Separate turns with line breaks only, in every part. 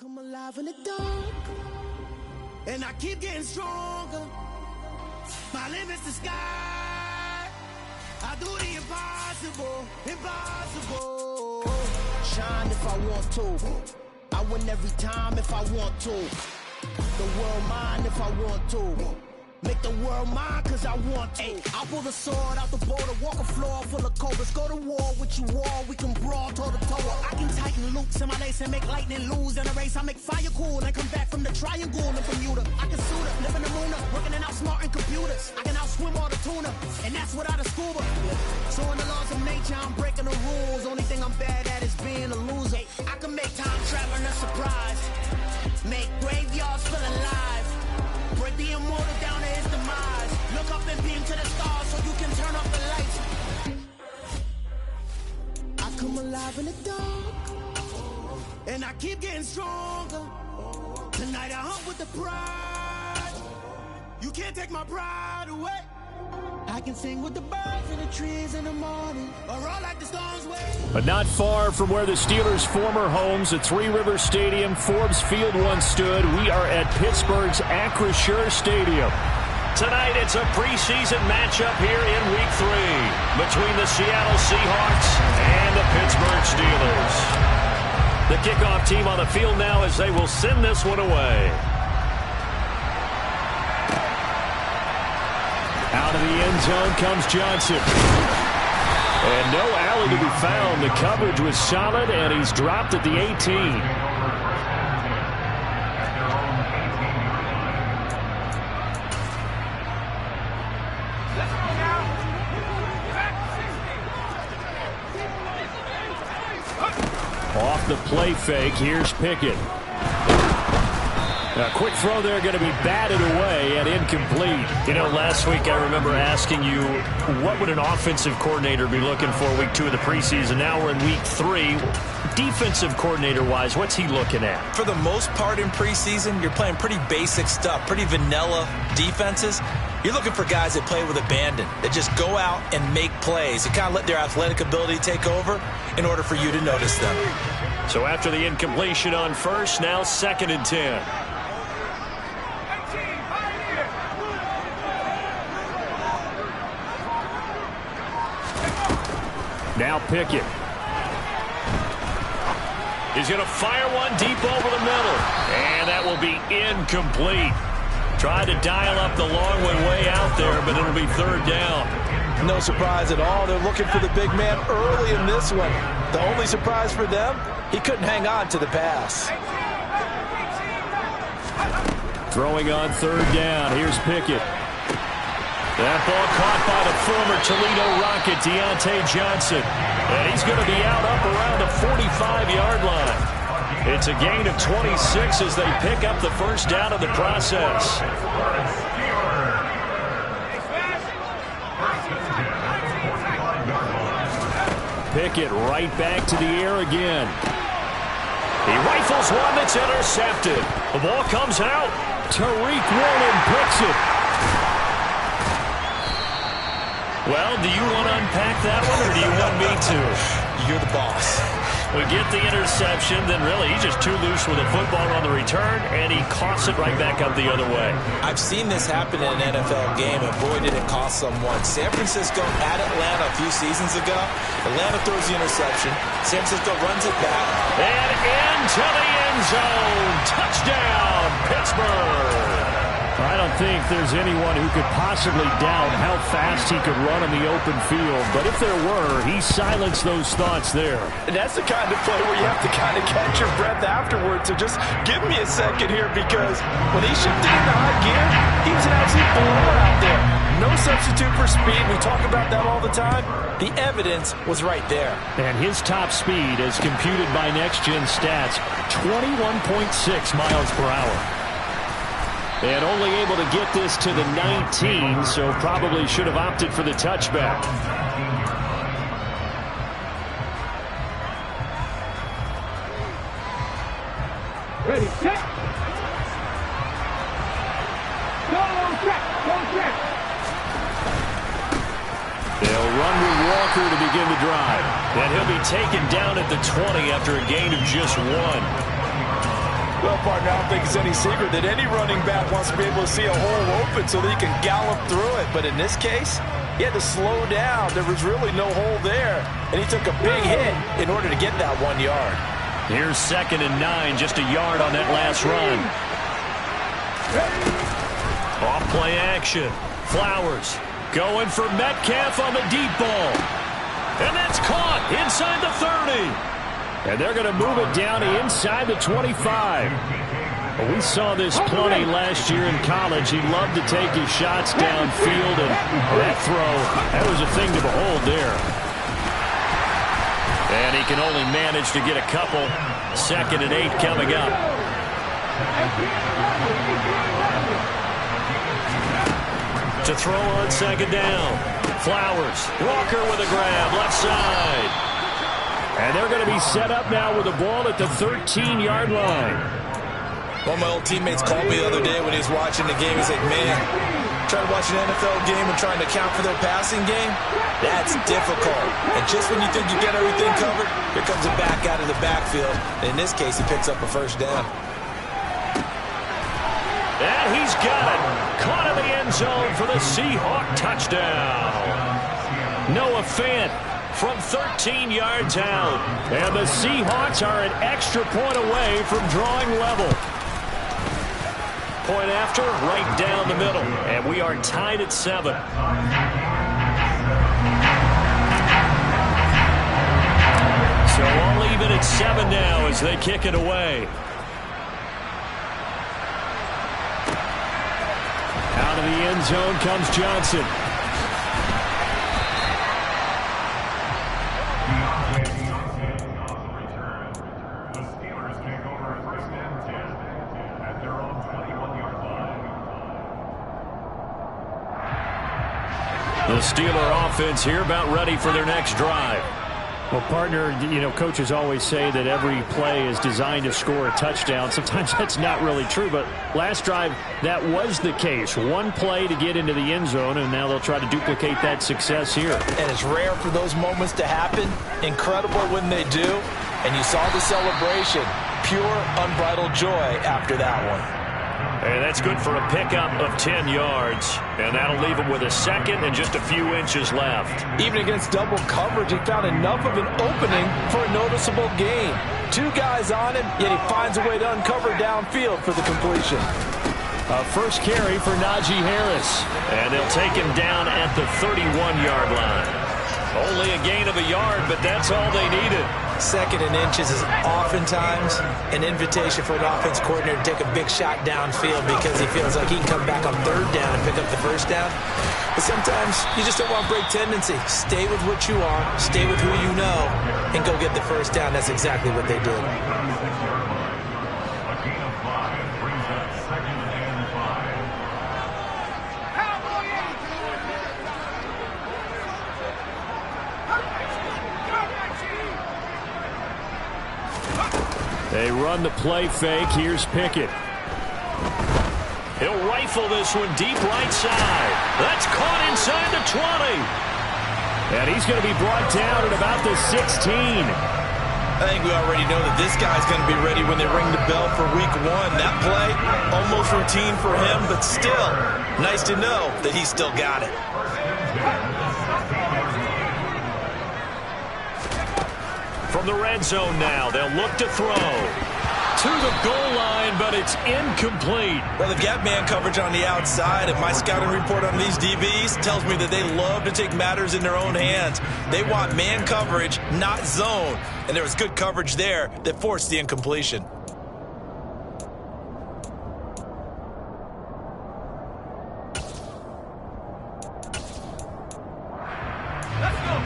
come alive in the dark, and I keep getting stronger. My limit's the sky. I do the impossible, impossible. Shine if I want to. I win every time if I want to. The world mine if I want to. Make the world mine cause I want to. I pull the sword out the border, walk a floor full of cobras. Go to war with you all, we can brawl toe to toe. I can tighten loops in my lace and make lightning lose in a race. I make fire cool and come back from the triangle in Bermuda. I can suit up, live in the moon up, working and outsmarting computers. I can outswim all the tuna, and that's without a scuba. So in the laws of nature, I'm breaking the rules. Only thing I'm bad at is being a loser. I can make time traveling a surprise, make graveyards feel alive. Break the immortal down to his demise. Look up and beam to the stars so you can turn off the lights. I come alive in the dark, and I keep getting stronger. Tonight I hunt with the pride. You can't take my pride away. I can sing with the birds and the trees in the morning, or all like the storms wait.
But not far from where the Steelers' former homes at Three Rivers Stadium, Forbes Field once stood, we are at Pittsburgh's Acrisure Stadium.
Tonight it's a preseason matchup here in Week 3 between the Seattle Seahawks and the Pittsburgh Steelers. The kickoff team on the field now as they will send this one away.
Out of the end zone comes Johnson. And no alley to be found. The coverage was solid, and he's dropped at the 18. Off the play fake, here's Pickett. A quick throw there going to be batted away and incomplete.
You know, last week I remember asking you what would an offensive coordinator be looking for Week 2 of the preseason. Now we're in Week 3. Defensive coordinator-wise, what's he looking at?
For the most part in preseason, you're playing pretty basic stuff, pretty vanilla defenses. You're looking for guys that play with abandon, that just go out and make plays, and kind of let their athletic ability take over in order for you to notice them.
So after the incompletion on first, now 2nd and 10.
Now Pickett.
He's going to fire one deep over the middle. And that will be incomplete. Tried to dial up the long way out there, but it'll be 3rd down.
No surprise at all. They're looking for the big man early in this one. The only surprise for them, he couldn't hang on to the pass.
Throwing on 3rd down. Here's Pickett.
That ball caught by the former Toledo Rocket, Deontay Johnson. And he's going to be out up around the 45-yard line. It's a gain of 26 as they pick up the 1st down of the process.
Pickett right back to the air again.
He rifles one that's intercepted. The ball comes out.
Tariq Woolen picks it.
Well, do you want to unpack that one, or do you want me to?
You're the boss.
We get the interception, then really he's just too loose with a football on the return, and he coughs it right back up the other way.
I've seen this happen in an NFL game, and boy, did it cost someone. San Francisco at Atlanta a few seasons ago. Atlanta throws the interception. San Francisco runs it back.
And into the end zone. Touchdown, Pittsburgh.
I don't think there's anyone who could possibly doubt how fast he could run on the open field. But if there were, he silenced those thoughts there.
And that's the kind of play where you have to kind of catch your breath afterwards. So just give me a second here, because when he shifted into high gear, he was an absolute blower out there. No substitute for speed. We talk about that all the time. The evidence was right there.
And his top speed, as computed by Next Gen Stats, 21.6 miles per hour. And only able to get this to the 19, so probably should have opted for the touchback.
Ready, set. Go track, go track.
They'll run with Walker to begin the drive.
And he'll be taken down at the 20 after a gain of just 1.
Well, partner, I don't think it's any secret that any running back wants to be able to see a hole open so that he can gallop through it. But in this case, he had to slow down. There was really no hole there, and he took a big hit in order to get that 1 yard.
Here's 2nd and 9, just a yard on that last run. Off play action. Flowers going for Metcalf on the deep ball. And that's caught inside the 30. And they're going to move it down to inside the 25. Well, we saw this plenty last year in college. He loved to take his shots downfield, and that throw, that was a thing to behold there. And he can only manage to get a couple. 2nd and 8 coming up. To throw on 2nd down. Flowers. Walker with a grab. Left side. And they're going to be set up now with the ball at the 13-yard line.
One of my old teammates called me the other day when he was watching the game. He's like, man, trying to watch an NFL game and trying to account for their passing game, that's difficult. And just when you think you get everything covered, here comes a back out of the backfield. And in this case, he picks up a 1st down.
And he's got it. Caught in the end zone for the Seahawk touchdown. Noah Fant from 13 yards out. And the Seahawks are an extra point away from drawing level. Point after, right down the middle. And we are tied at 7. So all even at 7 now as they kick it away. Out of the end zone comes Johnson. The Steeler offense here about ready for their next drive. Well, partner, you know, coaches always say that every play is designed to score a touchdown. Sometimes that's not really true, but last drive, that was the case. One play to get into the end zone, and now they'll try to duplicate that success here.
And it's rare for those moments to happen. Incredible when they do. And you saw the celebration. Pure, unbridled joy after that one.
And that's good for a pickup of 10 yards. And that'll leave him with a 2nd and just a few inches left.
Even against double coverage, he found enough of an opening for a noticeable gain. 2 guys on him, yet he finds a way to uncover downfield for the completion.
A first carry for Najee Harris. And they'll take him down at the 31-yard line. Only a gain of a yard, but that's all they needed.
2nd and inches is oftentimes an invitation for an offense coordinator to take a big shot downfield because he feels like he can come back on 3rd down and pick up the 1st down. But sometimes you just don't want break tendency. Stay with what you are, stay with who you know, and go get the 1st down. That's exactly what they did.
They run the play fake. Here's Pickett. He'll rifle this one deep right side. That's caught inside the 20. And he's going to be brought down at about the 16.
I think we already know that this guy's going to be ready when they ring the bell for week 1. That play, almost routine for him, but still, nice to know that he's still got it.
From the red zone now, they'll look to throw. To the goal line, but it's incomplete.
Well, they've got man coverage on the outside, and my scouting report on these DBs tells me that they love to take matters in their own hands. They want man coverage, not zone. And there was good coverage there that forced the incompletion.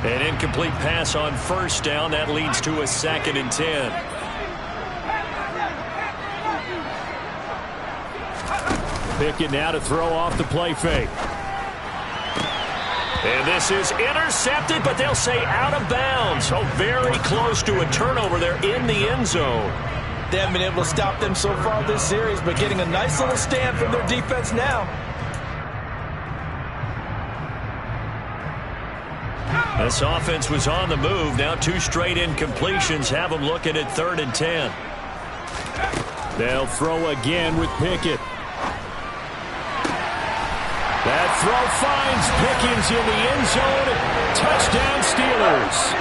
An incomplete pass on 1st down. That leads to a 2nd and 10. Pickett now to throw off the play fake. And this is intercepted, but they'll say out of bounds. So very close to a turnover there in the end zone.
They haven't been able to stop them so far this series, but getting a nice little stand from their defense now.
This offense was on the move. Now 2 straight incompletions have them looking at 3rd and 10. They'll throw again with Pickett. That throw finds Pickens in the end zone. Touchdown, Steelers.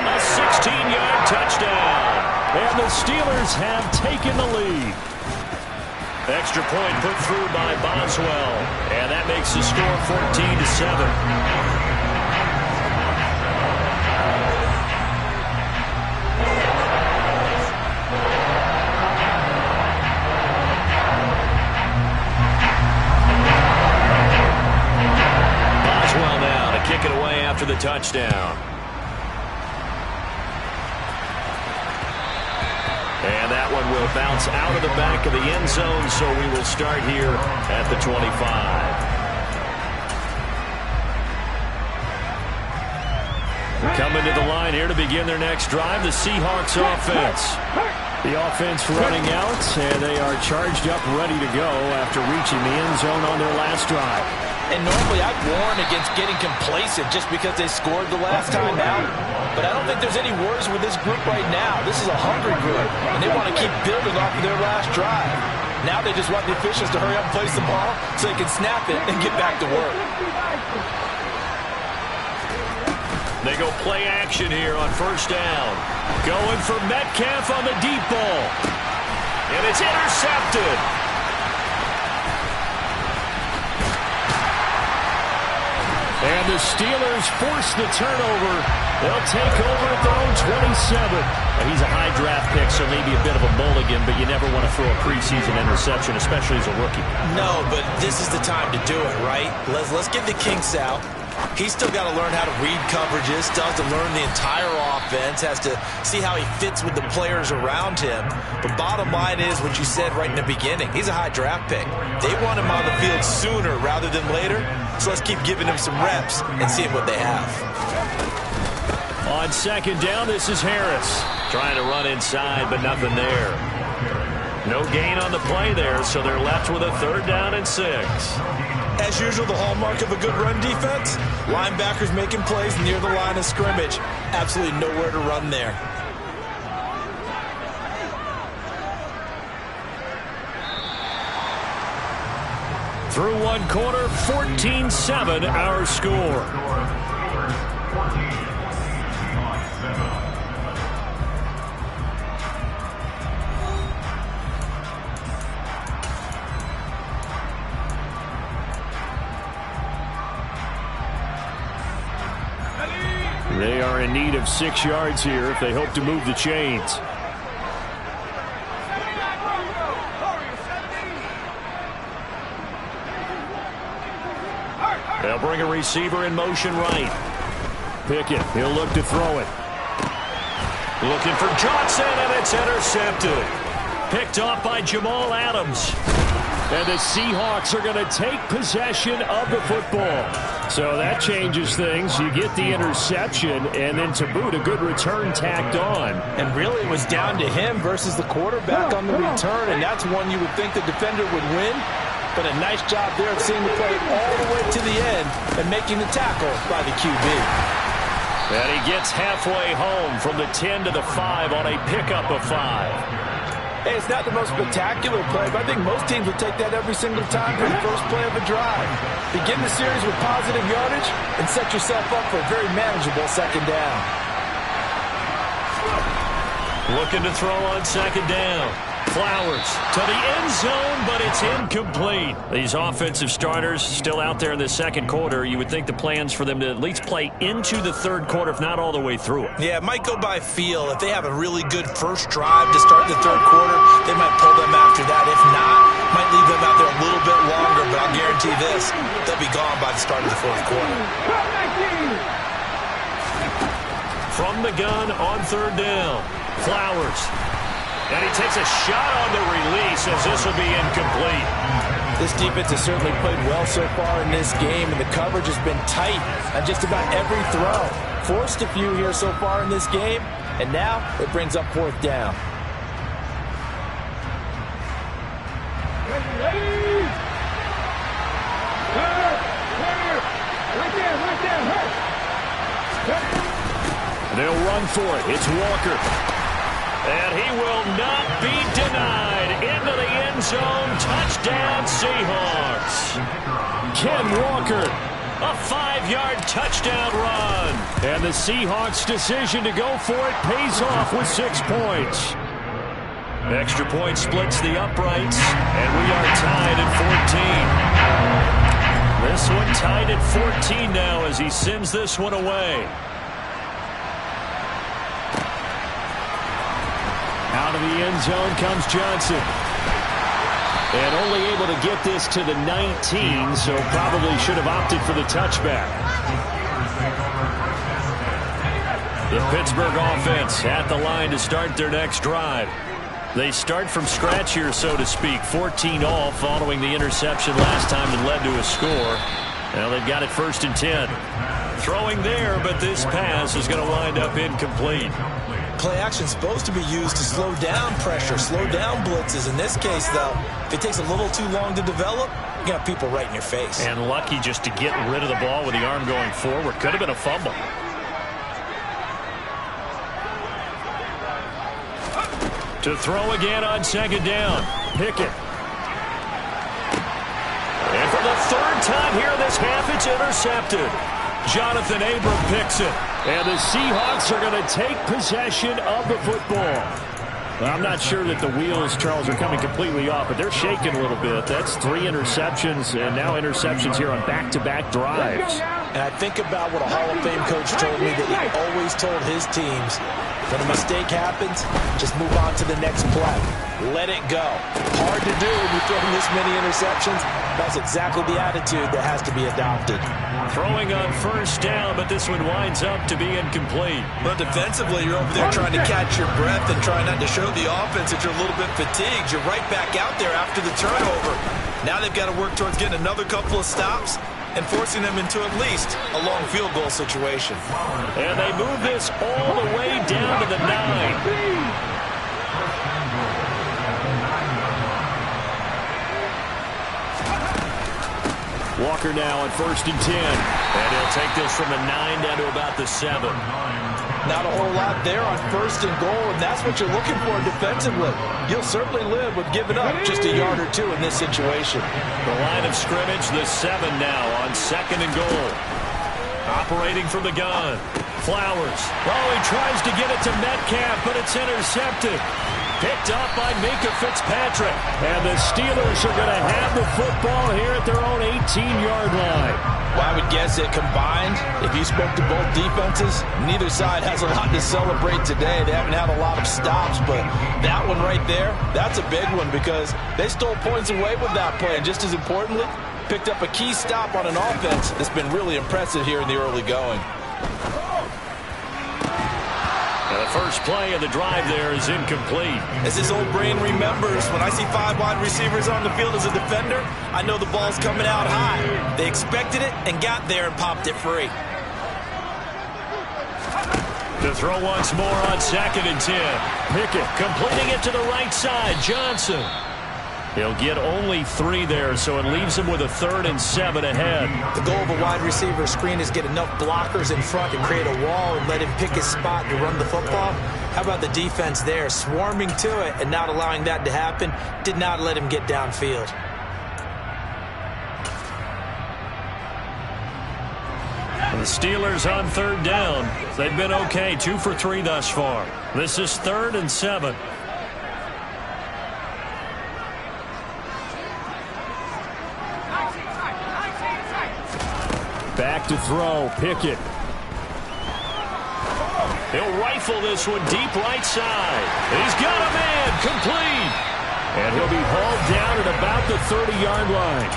A 16-yard touchdown. And the Steelers have taken the lead. Extra point put through by Boswell. And that makes the score 14-7. Kick it away after the touchdown. And that one will bounce out of the back of the end zone, so we will start here at the 25. Coming to the line here to begin their next drive, the Seahawks offense. The offense running out, and they are charged up, ready to go after reaching the end zone on their last drive.
And normally I'd warn against getting complacent just because they scored the last time out. But I don't think there's any worries with this group right now. This is a hungry group, and they want to keep building off of their last drive. Now they just want the officials to hurry up and place the ball so they can snap it and get back to work.
They go play action here on first down. Going for Metcalf on the deep ball. And it's intercepted. And the Steelers force the turnover. They'll take over at their own 27. And he's a high draft pick, so maybe a bit of a mulligan, but you never want to throw a preseason interception, especially as a rookie.
No, but this is the time to do it, right? Let's get the kinks out. He's still got to learn how to read coverages, still has to learn the entire offense, has to see how he fits with the players around him. But bottom line is what you said right in the beginning. He's a high draft pick. They want him on the field sooner rather than later, so let's keep giving him some reps and seeing what they have.
On second down, this is Harris. Trying to run inside, but nothing there. No gain on the play there, so they're left with a 3rd down and 6.
As usual, the hallmark of a good run defense, linebackers making plays near the line of scrimmage. Absolutely nowhere to run there.
Through one quarter, 14-7 our score. They are in need of 6 yards here if they hope to move the chains. They'll bring a receiver in motion right. Pickett, he'll look to throw it. Looking for Johnson, and it's intercepted. Picked off by Jamal Adams. And the Seahawks are going to take possession of the football. So that changes things. You get the interception, and then to boot, a good return tacked on.
And really it was down to him versus the quarterback on the return, and that's one you would think the defender would win. But a nice job there of seeing the play all the way to the end and making the tackle by the QB.
And he gets halfway home from the 10 to the 5 on a pickup of 5.
Hey, it's not the most spectacular play, but I think most teams will take that every single time for the first play of a drive. Begin the series with positive yardage and set yourself up for a very manageable second down.
Looking to throw on second down. Flowers to the end zone, but it's incomplete. These offensive starters still out there in the second quarter. You would think the plans for them to at least play into the third quarter, if not all the way through it.
Yeah, it might go by feel. If they have a really good first drive to start the third quarter, they might pull them after that. If not, might leave them out there a little bit longer, but I'll guarantee this, they'll be gone by the start of the fourth quarter.
From the gun on third down, Flowers. And he takes a shot on the release as this will be incomplete.
This defense has certainly played well so far in this game, and the coverage has been tight on just about every throw. Forced a few here so far in this game, and now it brings up 4th down.
They'll run for it. It's Walker. And he will not be denied. Into the end zone. Touchdown, Seahawks. Ken Walker, a 5-yard touchdown run. And the Seahawks' decision to go for it pays off with 6 points. Extra point splits the uprights, and we are tied at 14. This one tied at 14 now as he sends this one away. Out of the end zone comes Johnson. And only able to get this to the 19, so probably should have opted for the touchback. The Pittsburgh offense at the line to start their next drive. They start from scratch here, so to speak. 14 all following the interception last time that led to a score. Now they've got it 1st and 10. Throwing there, but this pass is going to wind up incomplete.
Play action is supposed to be used to slow down pressure, slow down blitzes. In this case, though, if it takes a little too long to develop, you got people right in your face.
And lucky just to get rid of the ball with the arm going forward. Could have been a fumble. To throw again on 2nd down. Pickett. And for the 3rd time here this half, it's intercepted. Jonathan Abram picks it. And the Seahawks are going to take possession of the football. Well, I'm not sure that the wheels, Charles, are coming completely off, but they're shaking a little bit. That's 3 interceptions, and now interceptions here on back-to-back drives.
And I think about what a Hall of Fame coach told me that he always told his teams, when a mistake happens, just move on to the next play. Let it go. Hard to do when you're throwing this many interceptions. That's exactly the attitude that has to be adopted.
Throwing on 1st down, but this one winds up to be incomplete.
But defensively, you're over there trying to catch your breath and trying not to show the offense that you're a little bit fatigued. You're right back out there after the turnover. Now they've got to work towards getting another couple of stops and forcing them into at least a long field goal situation.
And they move this all the way down to the 9. Walker now on 1st and 10. And he'll take this from the 9 down to about the 7.
Not a whole lot there on 1st and goal, and that's what you're looking for defensively. You'll certainly live with giving up just a yard or 2 in this situation.
The line of scrimmage, the 7 now on 2nd and goal. Operating from the gun. Flowers. Oh, he tries to get it to Metcalf, but it's intercepted. Picked up by Minkah Fitzpatrick. And the Steelers are going to have the football here at their own 18-yard line.
Well, I would guess that combined, if you spoke to both defenses, neither side has a lot to celebrate today. They haven't had a lot of stops, but that one right there, that's a big one because they stole points away with that play. And just as importantly, picked up a key stop on an offense that's been really impressive here in the early going.
The first play of the drive there is incomplete.
As his old brain remembers, when I see 5 wide receivers on the field as a defender, I know the ball's coming out high. They expected it and got there and popped it free.
To throw once more on 2nd and 10. Pickett completing it to the right side. Johnson. He'll get only 3 there, so it leaves him with a 3rd and 7 ahead.
The goal of a wide receiver screen is get enough blockers in front to create a wall and let him pick his spot to run the football. How about the defense there, swarming to it and not allowing that to happen? Did not let him get downfield.
The Steelers on 3rd down. They've been okay, 2 for 3 thus far. This is 3rd and 7. Back to throw, Pickett. He'll rifle this one deep right side. He's got a man, complete. And he'll be hauled down at about the 30-yard line.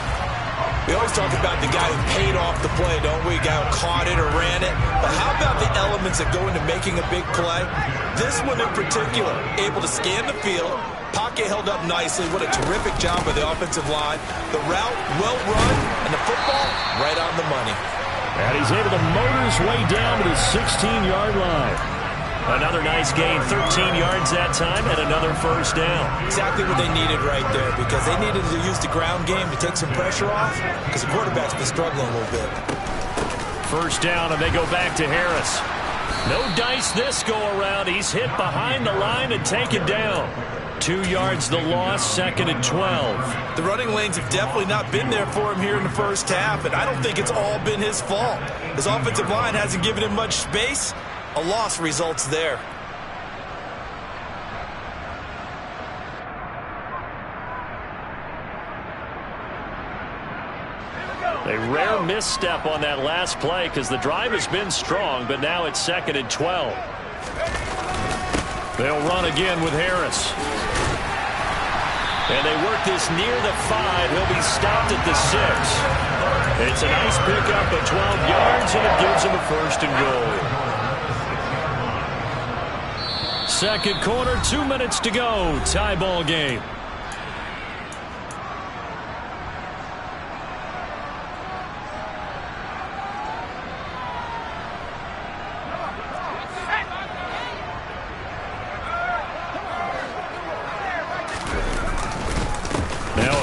We always talk about the guy who paid off the play, don't we? The guy who caught it or ran it. But how about the elements that go into making a big play? This one in particular, able to scan the field. Pocket held up nicely. What a terrific job by the offensive line. The route, well run, and the football, right on the money.
And he's able to motor his way down to the 16-yard line. Another nice gain, 13 yards that time, and another first down.
Exactly what they needed right there, because they needed to use the ground game to take some pressure off, because the quarterback's been struggling a little bit.
First down, and they go back to Harris. No dice this go-around. He's hit behind the line and taken down. 2 yards the loss, 2nd and 12.
The running lanes have definitely not been there for him here in the first half, and I don't think it's all been his fault. His offensive line hasn't given him much space. A loss results there.
A rare misstep on that last play because the drive has been strong, but now it's 2nd and 12. They'll run again with Harris. And they work this near the 5. He'll be stopped at the 6. It's a nice pickup of 12 yards, and it gives him a 1st and goal. Second quarter, 2 minutes to go. Tie ball game.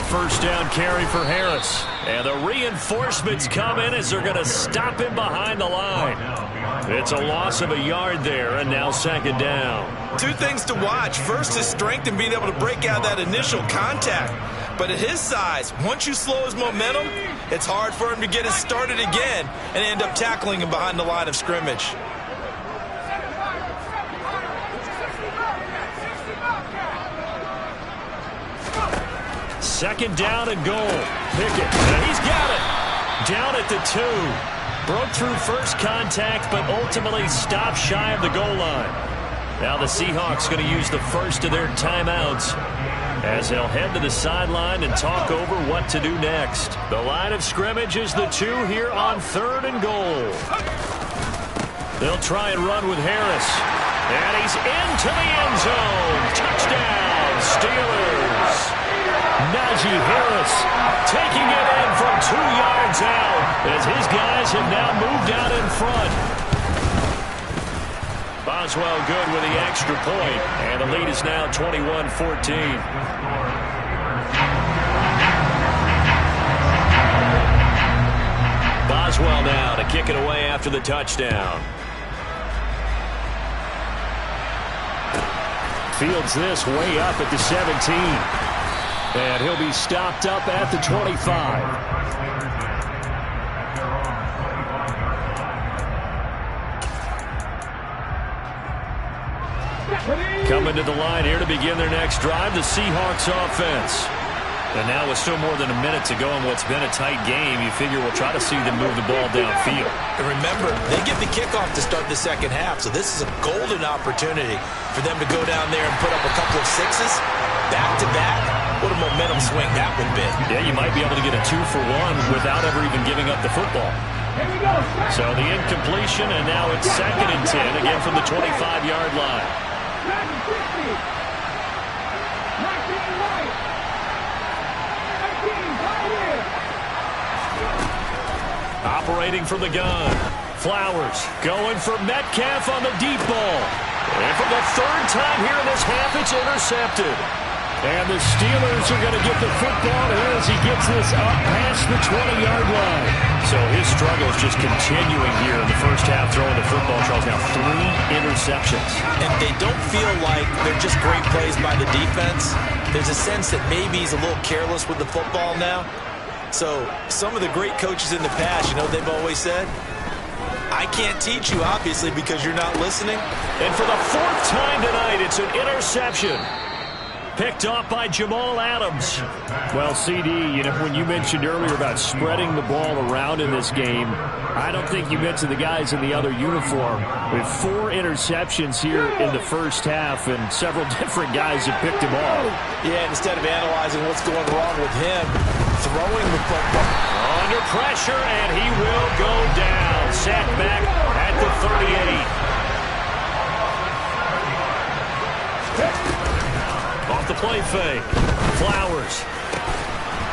First down carry for Harris. And the reinforcements come in as they're going to stop him behind the line. It's a loss of a yard there, and now 2nd down.
2 things to watch. First, his strength in being able to break out that initial contact. But at his size, once you slow his momentum, it's hard for him to get it started again and end up tackling him behind the line of scrimmage.
Second down and goal. Pickett. And he's got it. Down at the 2. Broke through first contact, but ultimately stopped shy of the goal line. Now the Seahawks going to use the first of their timeouts as they'll head to the sideline and talk over what to do next. The line of scrimmage is the 2 here on 3rd and goal. They'll try and run with Harris. And he's into the end zone. Touchdown, Steelers. Najee Harris taking it in from 2 yards out as his guys have now moved out in front. Boswell good with the extra point, and the lead is now 21-14. Boswell now to kick it away after the touchdown. Fields this way up at the 17. And he'll be stopped up at the 25. Coming to the line here to begin their next drive, the Seahawks offense. And now with still more than a minute to go in what's been a tight game, you figure we'll try to see them move the ball downfield.
And remember, they get the kickoff to start the second half, so this is a golden opportunity for them to go down there and put up a couple of 6s back-to-back. What a momentum swing that would be.
Yeah, you might be able to get a 2-for-1 without ever even giving up the football. So the incompletion, and now it's 2nd and 10, again from the 25-yard line. Operating from the gun. Flowers going for Metcalf on the deep ball. And for the 3rd time here in this half, it's intercepted. And the Steelers are going to get the football here as he gets this up past the 20-yard line. So his struggle is just continuing here in the first half, throwing the football. Charles, now 3 interceptions.
And they don't feel like they're just great plays by the defense. There's a sense that maybe he's a little careless with the football now. So some of the great coaches in the past, you know what they've always said? I can't teach you, obviously, because you're not listening.
And for the 4th time tonight, it's an interception. Picked off by Jamal Adams. Well, CD, you know, when you mentioned earlier about spreading the ball around in this game, I don't think you mentioned the guys in the other uniform. With 4 interceptions here in the first half, and several different guys have picked him off.
Yeah, instead of analyzing what's going wrong with him, throwing the football.
Under pressure, and he will go down. Sacked back at the 38. Off the play fake. Flowers.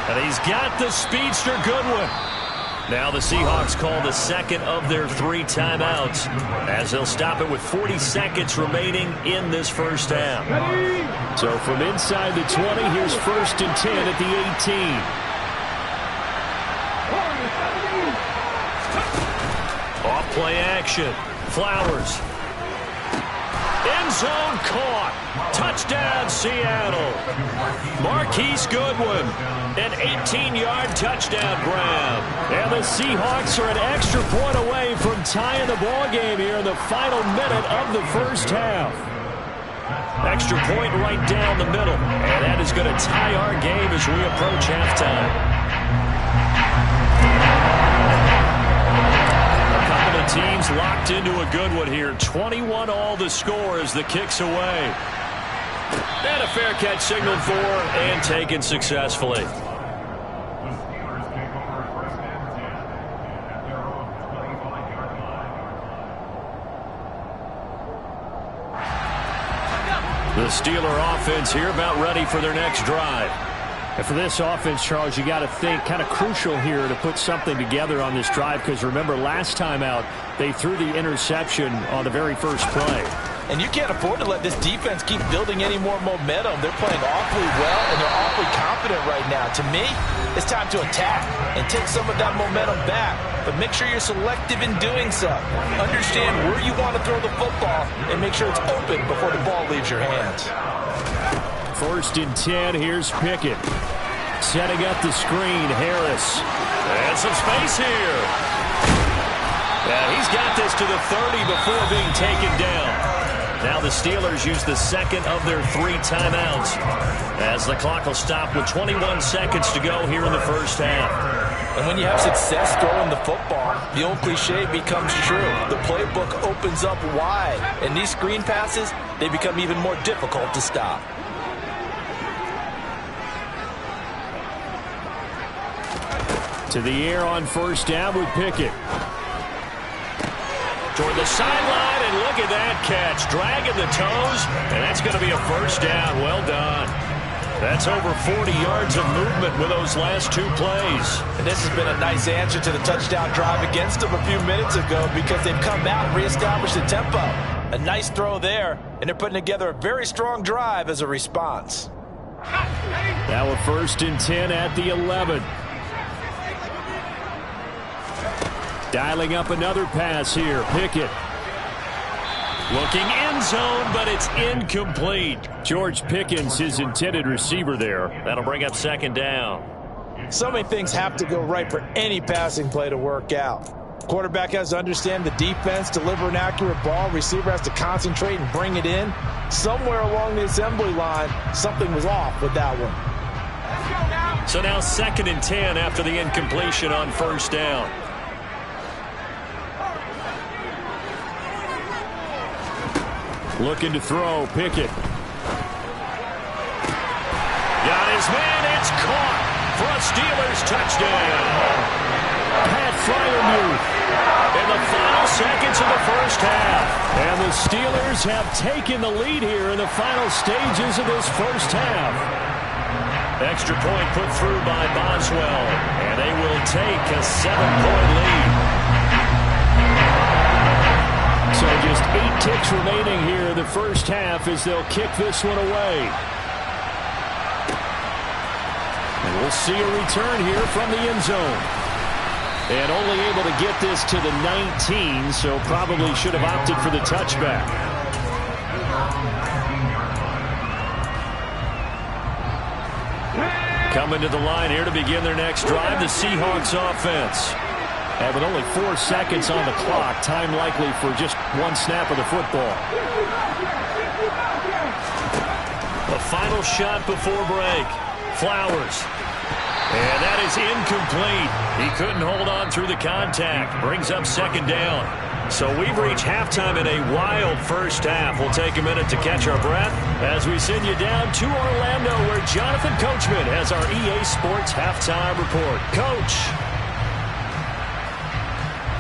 And he's got the speedster Goodwin. Now the Seahawks call the 2nd of their 3 timeouts as they'll stop it with 40 seconds remaining in this first half. So from inside the 20, here's 1st and 10 at the 18. Off play action. Flowers End zone caught. Touchdown, Seattle. Marquise Goodwin, an 18-yard touchdown grab. And the Seahawks are an extra point away from tying the ball game here in the final minute of the first half. Extra point right down the middle. And that is going to tie our game as we approach halftime. Teams locked into a good one here. 21 all the score as the kick's away. And a fair catch signaled for and taken successfully. The Steeler offense here about ready for their next drive. And for this offense, Charles, you got to think kind of crucial here to put something together on this drive, because remember last time out they threw the interception on the very first play.
And you can't afford to let this defense keep building any more momentum. They're playing awfully well, and they're awfully confident right now. To me, it's time to attack and take some of that momentum back. But make sure you're selective in doing so. Understand where you want to throw the football and make sure it's open before the ball leaves your hands.
1st and 10, here's Pickett. Setting up the screen, Harris. And some space here. Yeah, he's got this to the 30 before being taken down. Now the Steelers use the second of their 3 timeouts as the clock will stop with 21 seconds to go here in the first half.
And when you have success throwing the football, the old cliche becomes true. The playbook opens up wide, and these screen passes, they become even more difficult to stop.
To the air on 1st down with Pickett. Toward the sideline, and look at that catch. Dragging the toes, and that's going to be a 1st down. Well done. That's over 40 yards of movement with those last 2 plays.
And this has been a nice answer to the touchdown drive against them a few minutes ago, because they've come out and reestablished the tempo. A nice throw there, and they're putting together a very strong drive as a response.
Now a 1st and 10 at the 11. Dialing up another pass here. Pickett. Looking end zone, but it's incomplete. George Pickens, his intended receiver there. That'll bring up 2nd down.
So many things have to go right for any passing play to work out. Quarterback has to understand the defense, deliver an accurate ball. Receiver has to concentrate and bring it in. Somewhere along the assembly line, something was off with that one.
So now 2nd and 10 after the incompletion on 1st down. Looking to throw, Pickett. Got his man, it's caught for a Steelers touchdown. Pat Freiermuth in the final seconds of the first half. And the Steelers have taken the lead here in the final stages of this first half. Extra point put through by Boswell, and they will take a 7-point lead. So just 8 ticks remaining here in the first half as they'll kick this one away. And we'll see a return here from the end zone. And only able to get this to the 19, so probably should have opted for the touchback. Coming to the line here to begin their next drive, the Seahawks offense. And with only 4 seconds on the clock, time likely for just 1 snap of the football. The final shot before break. Flowers. And that is incomplete. He couldn't hold on through the contact. Brings up 2nd down. So we've reached halftime in a wild first half. We'll take a minute to catch our breath as we send you down to Orlando, where Jonathan Coachman has our EA Sports Halftime Report. Coach.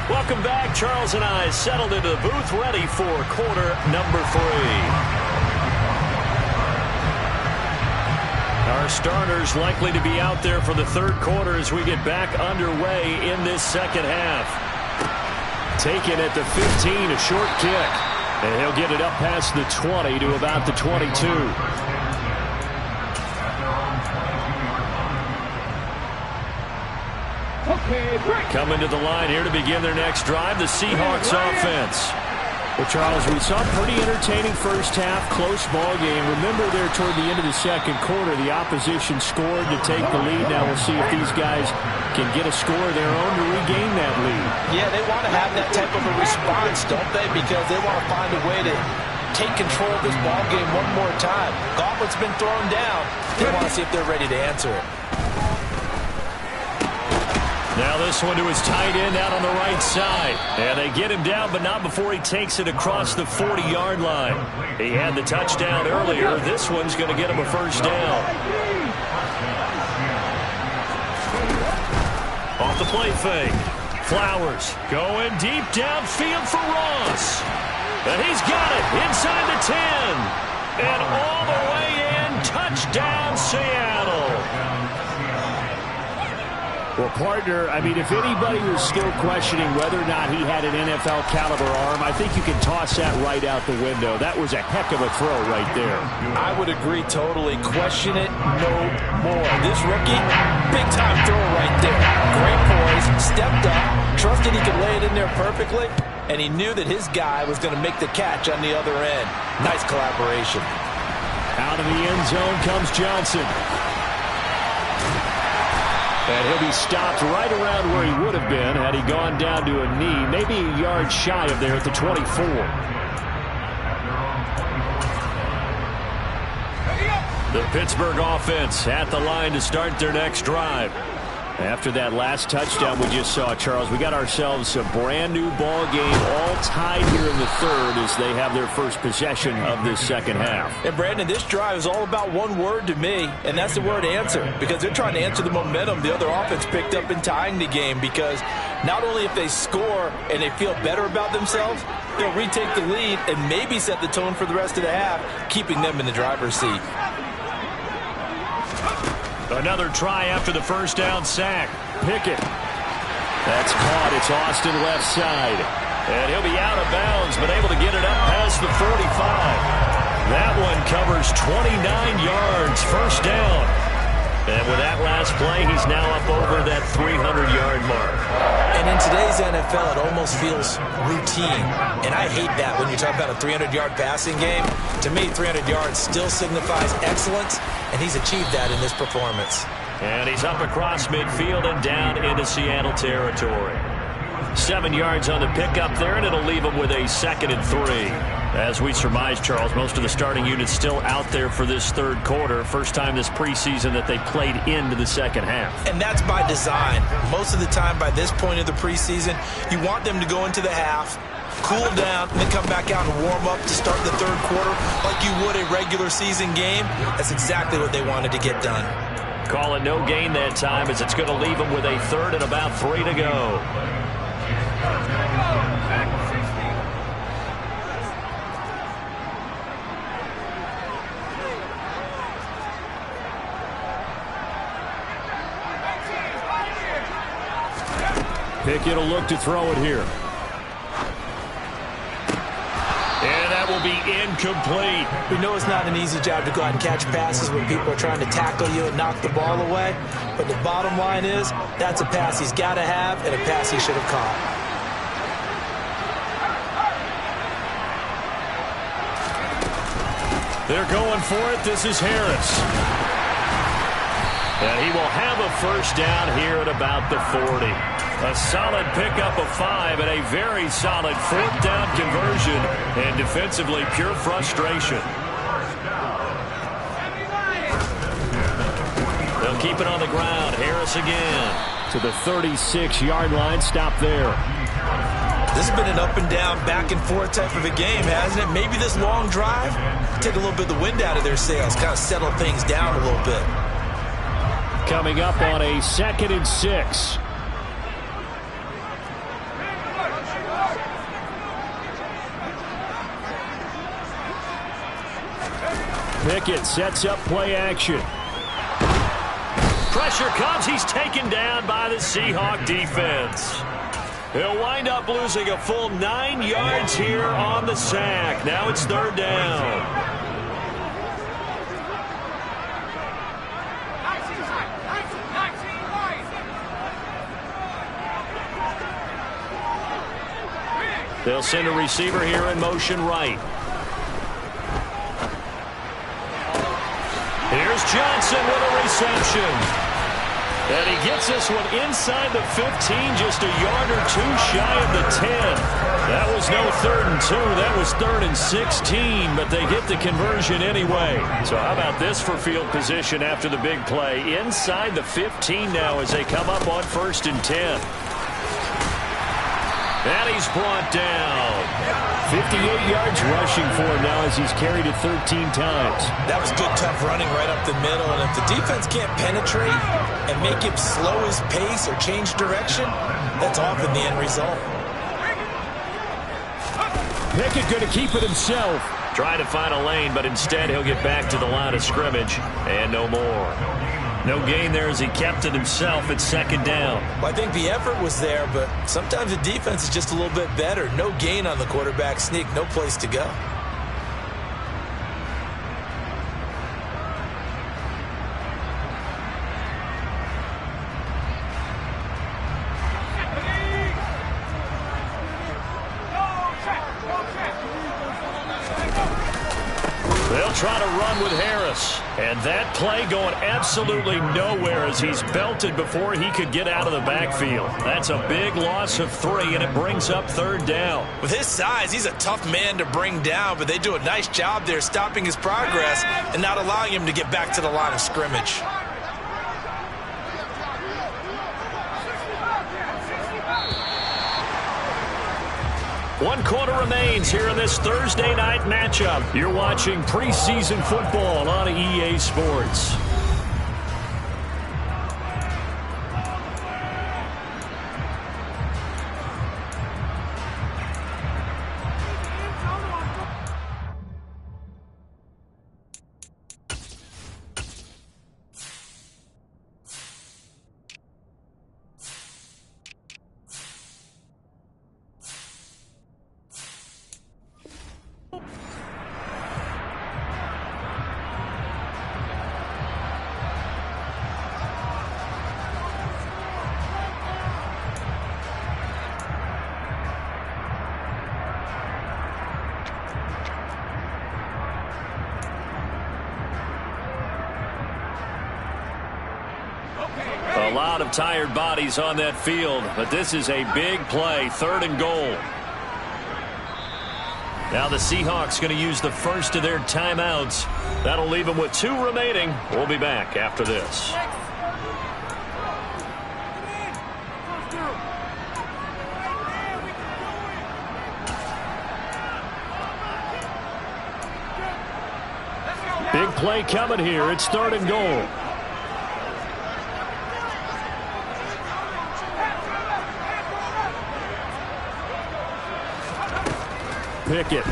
Welcome back. Charles and I settled into the booth ready for quarter number 3. Our starters likely to be out there for the 3rd quarter as we get back underway in this 2nd half. Taken at the 15, a short kick. And he'll get it up past the 20 to about the 22. Coming to the line here to begin their next drive, the Seahawks offense. Well, Charles, we saw a pretty entertaining first half, close ball game. Remember there toward the end of the second quarter, the opposition scored to take the lead. Now we'll see if these guys can get a score of their own to regain that lead.
Yeah, they want to have that type of a response, don't they? Because they want to find a way to take control of this ball game one more time. Gauntlet's been thrown down. They want to see if they're ready to answer it.
Now this one to his tight end out on the right side. And they get him down, but not before he takes it across the 40-yard line. He had the touchdown earlier. This one's going to get him a first down. Off the play fake. Flowers going deep downfield for Ross. And he's got it inside the 10. And all the way in. Touchdown, Seattle.
Well, partner, I mean, if anybody was still questioning whether or not he had an NFL-caliber arm, I think you can toss that right out the window. That was a heck of a throw right there.
I would agree totally. Question it no more. This rookie, big-time throw right there. Great poise, stepped up, trusted he could lay it in there perfectly, and he knew that his guy was going to make the catch on the other end. Nice collaboration.
Out of the end zone comes Johnson. And he'll be stopped right around where he would have been had he gone down to a knee, maybe a yard shy of there at the 24.
The Pittsburgh offense at the line to start their next drive.
After that last touchdown we just saw, Charles, we got ourselves a brand new ball game, all tied here in the third as they have their first possession of this second half.
And Brandon, this drive is all about one word to me, and that's the word answer, because they're trying to answer the momentum the other offense picked up in tying the game, because not only if they score and they feel better about themselves, they'll retake the lead and maybe set the tone for the rest of the half, keeping them in the driver's seat.
Another try after the first down sack.
Pickett. That's caught. It's Austin left side.
And he'll be out of bounds, but able to get it up past the 45. That one covers 29 yards. First down. And with that last play, he's now up over that 300-yard mark.
And in today's NFL, it almost feels routine. And I hate that when you talk about a 300-yard passing game. To me, 300 yards still signifies excellence, and he's achieved that in this performance.
And he's up across midfield and down into Seattle territory. 7 yards on the pickup there, and it'll leave him with a 2nd and 3. As we surmise, Charles, most of the starting units still out there for this third quarter. First time this preseason that they played into the second half.
And that's by design. Most of the time by this point of the preseason, you want them to go into the half, cool down, and then come back out and warm up to start the third quarter like you would a regular season game. That's exactly what they wanted to get done.
Call it no gain that time as it's going to leave them with a 3rd and about 3 to go.
Pickett will look to throw it here.
And that will be incomplete.
We know it's not an easy job to go out and catch passes when people are trying to tackle you and knock the ball away. But the bottom line is, that's a pass he's got to have and a pass he should have caught.
They're going for it. This is Harris. And he will have a first down here at about the 40. A solid pickup of 5 and a very solid 4th down conversion. And defensively, pure frustration. They'll keep it on the ground. Harris again.
To the 36-yard line. Stop there.
This has been an up and down, back and forth type of a game, hasn't it? Maybe this long drive, take a little bit of the wind out of their sails, kind of settle things down a little bit.
Coming up on a 2nd and 6. Pickett sets up play action.
Pressure comes. He's taken down by the Seahawk defense. He'll wind up losing a full 9 yards here on the sack. Now it's 3rd down.
They'll send a receiver here in motion right. Here's Johnson with a reception. And he gets this one inside the 15, just a yard or two shy of the 10. That was no 3rd and 2. That was 3rd and 16, but they get the conversion anyway. So how about this for field position after the big play? Inside the 15 now as they come up on 1st and 10. And he's brought down. 58 yards rushing for him now as he's carried it 13 times.
That was good, tough running right up the middle. And if the defense can't penetrate and make him slow his pace or change direction, that's often the end result.
Pickett going to keep it himself. Trying to find a lane, but instead he'll get back to the line of scrimmage. And no more. No gain there as he kept it himself at 2nd down.
Well, I think the effort was there, but sometimes the defense is just a little bit better. No gain on the quarterback sneak, no place to go.
They'll try to run with Harris. And that play going absolutely nowhere as he's belted before he could get out of the backfield. That's a big loss of 3, and it brings up 3rd down.
With his size, he's a tough man to bring down, but they do a nice job there stopping his progress and not allowing him to get back to the line of scrimmage.
One quarter remains here in this Thursday night matchup. You're watching preseason football on EA Sports. A lot of tired bodies on that field, but this is a big play, 3rd and goal. Now the Seahawks going to use the first of their timeouts. That'll leave them with 2 remaining. We'll be back after this. Big play coming here. It's 3rd and goal. Pickett to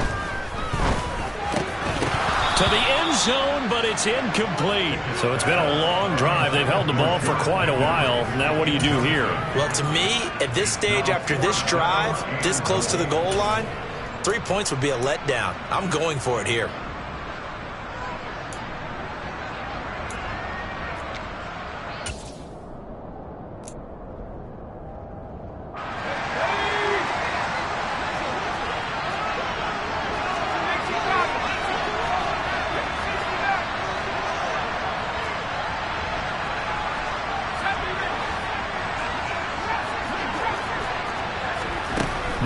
the end zone, but it's incomplete. So it's been a long drive. They've held the ball for quite a while. Now what do you do here?
Well, to me, at this stage, after this drive, this close to the goal line, 3 points would be a letdown. I'm going for it here.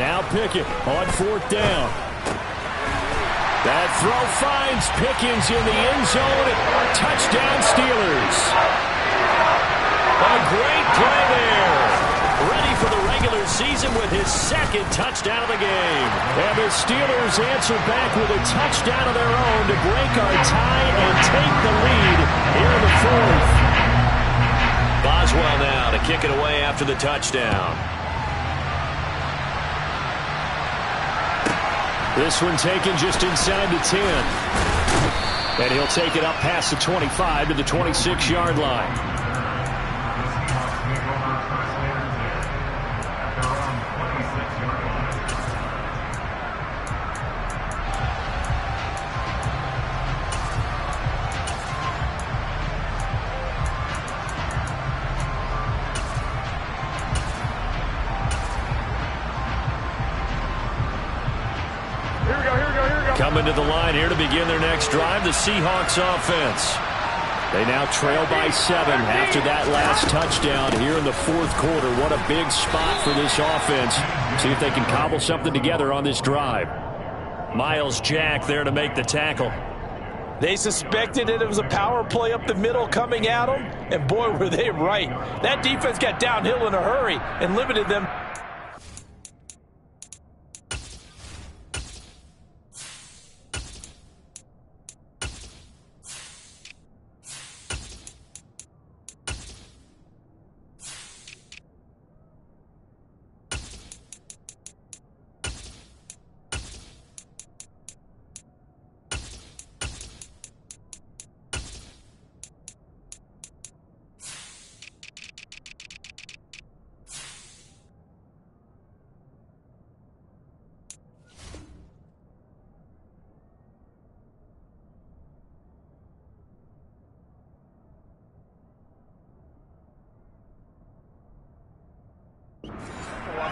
Now Pickett on 4th down. That throw finds Pickens in the end zone. Touchdown Steelers. A great play there. Ready for the regular season with his 2nd touchdown of the game. And the Steelers answer back with a touchdown of their own to break our tie and take the lead here in the 4th. Boswell now to kick it away after the touchdown. This one taken just inside the 10. And he'll take it up past the 25 to the 26-yard line.
Coming to the line here to begin their next drive, the Seahawks offense.
They now trail by 7 after that last touchdown here in the fourth quarter. What a big spot for this offense. See if they can cobble something together on this drive.
Myles Jack there to make the tackle.
They suspected it was a power play up the middle coming at them, and boy, were they right. That defense got downhill in a hurry and limited them.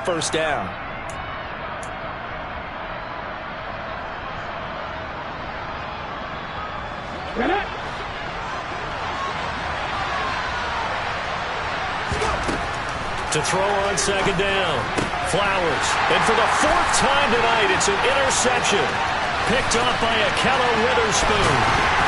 First down.
Get it.
To throw on second down. Flowers. And for the 4th time tonight, it's an interception. Picked off by Ahkello Witherspoon.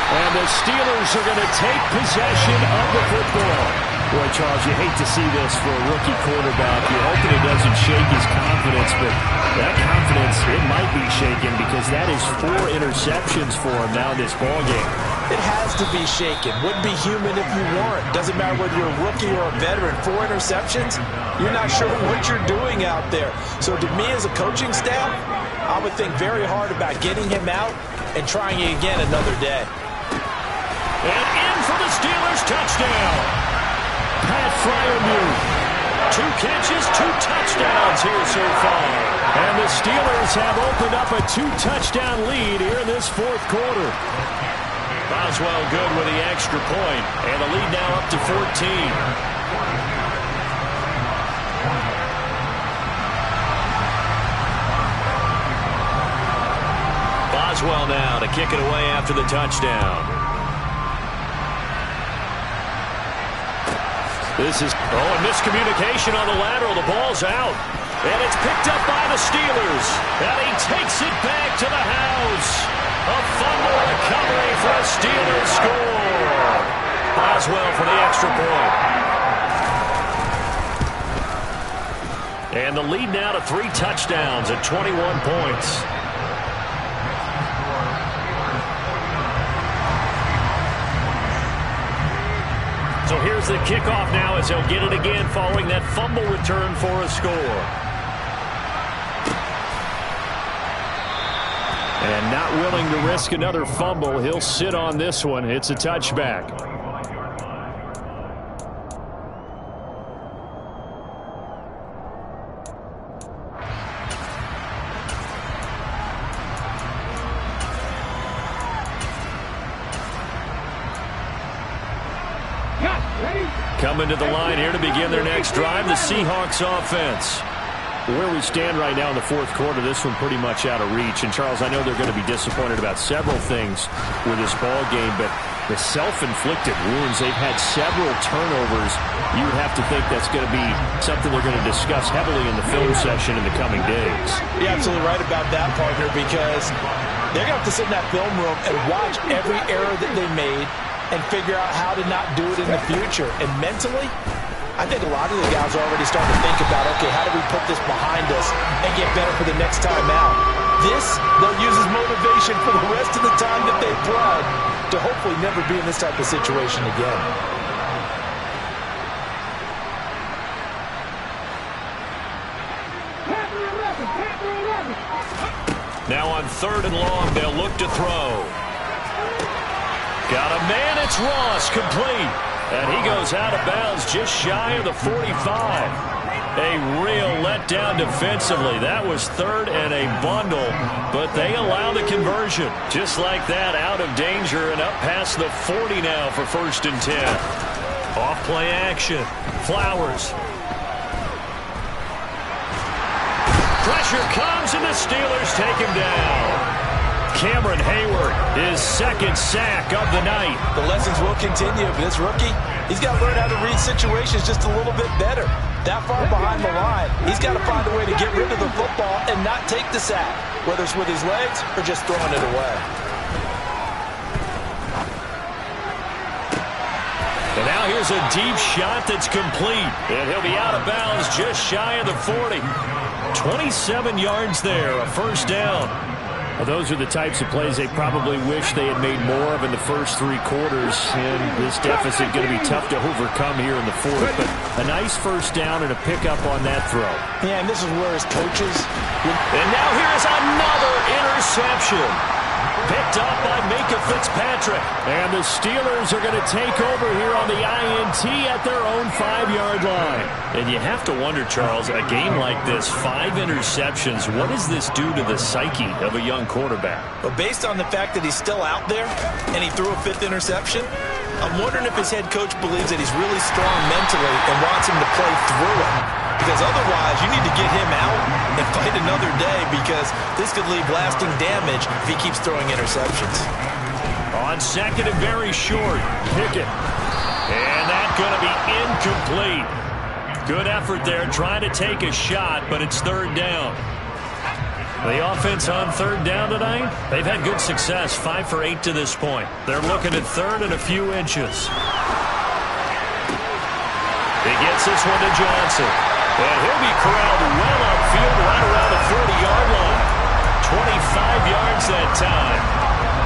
And the Steelers are going to take possession of the football.
Boy, Charles, you hate to see this for a rookie quarterback. You're hoping it doesn't shake his confidence, but that confidence, it might be shaken because that is 4 interceptions for him now in this ballgame.
It has to be shaken. Wouldn't be human if you weren't. Doesn't matter whether you're a rookie or a veteran. 4 interceptions, you're not sure what you're doing out there. So to me as a coaching staff, I would think very hard about getting him out and trying it again another day.
And in for the Steelers touchdown. Pat Freiermuth. 2 catches, 2 touchdowns here so far. And the Steelers have opened up a 2-touchdown lead here in this fourth quarter. Boswell good with the extra point. And the lead now up to 14. Boswell now to kick it away after the touchdown. This is, and miscommunication on the lateral. The ball's out. And it's picked up by the Steelers. And he takes it back to the house. A fumble recovery for a Steelers score. Boswell for the extra point. And the lead now to 3 touchdowns at 21 points. So here's the kickoff now as he'll get it again following that fumble return for a score.
And not willing to risk another fumble, he'll sit on this one. It's a touchback.
Coming to the line here to begin their next drive, the Seahawks offense.
Where we stand right now in the fourth quarter, this one pretty much out of reach. And, Charles, I know they're going to be disappointed about several things with this ball game, but the self-inflicted wounds, they've had several turnovers. You would have to think that's going to be something they're going to discuss heavily in the film session in the coming days.
You're absolutely right about that, partner, because they're going to have to sit in that film room and watch every error that they made and figure out how to not do it in the future. And mentally, I think a lot of the guys are already starting to think about, okay, how do we put this behind us and get better for the next time out? This, they'll use as motivation for the rest of the time that they play to hopefully never be in this type of situation again.
Now on 3rd and long, they'll look to throw. Got a man, it's Ross, complete. And he goes out of bounds just shy of the 45. A real letdown defensively. That was 3rd and a bundle, but they allow the conversion. Just like that, out of danger and up past the 40 now for 1st and 10. Off play action. Flowers. Pressure comes and the Steelers take him down.
Cameron Hayward, his second sack of the night.
The lessons will continue, but this rookie, he's got to learn how to read situations just a little bit better. That far behind the line, he's got to find a way to get rid of the football and not take the sack, whether it's with his legs or just throwing it away.
And now here's a deep shot that's complete. And he'll be out of bounds just shy of the 40. 27 yards there, a first down. Well, those are the types of plays they probably wish they had made more of in the first 3 quarters. And this deficit going to be tough to overcome here in the 4th. But a nice first down and a pickup on that throw.
Yeah, and this is where his coaches...
And now here's another interception. Picked up by Minkah Fitzpatrick. And the Steelers are going to take over here on the INT at their own 5-yard line. And you have to wonder, Charles, a game like this, 5 interceptions, what does this do to the psyche of a young quarterback?
But based on the fact that he's still out there and he threw a 5th interception, I'm wondering if his head coach believes that he's really strong mentally and wants him to play through it. Because otherwise, you need to get him out and fight another day, because this could leave lasting damage if he keeps throwing interceptions.
On second and very short, Pickett. And that's going to be incomplete. Good effort there, trying to take a shot, but it's 3rd down. The offense on 3rd down tonight, they've had good success, 5 for 8 to this point. They're looking at 3rd and a few inches. He gets this one to Johnson. And he'll be corralled well upfield right around the 40-yard line. 25 yards that time.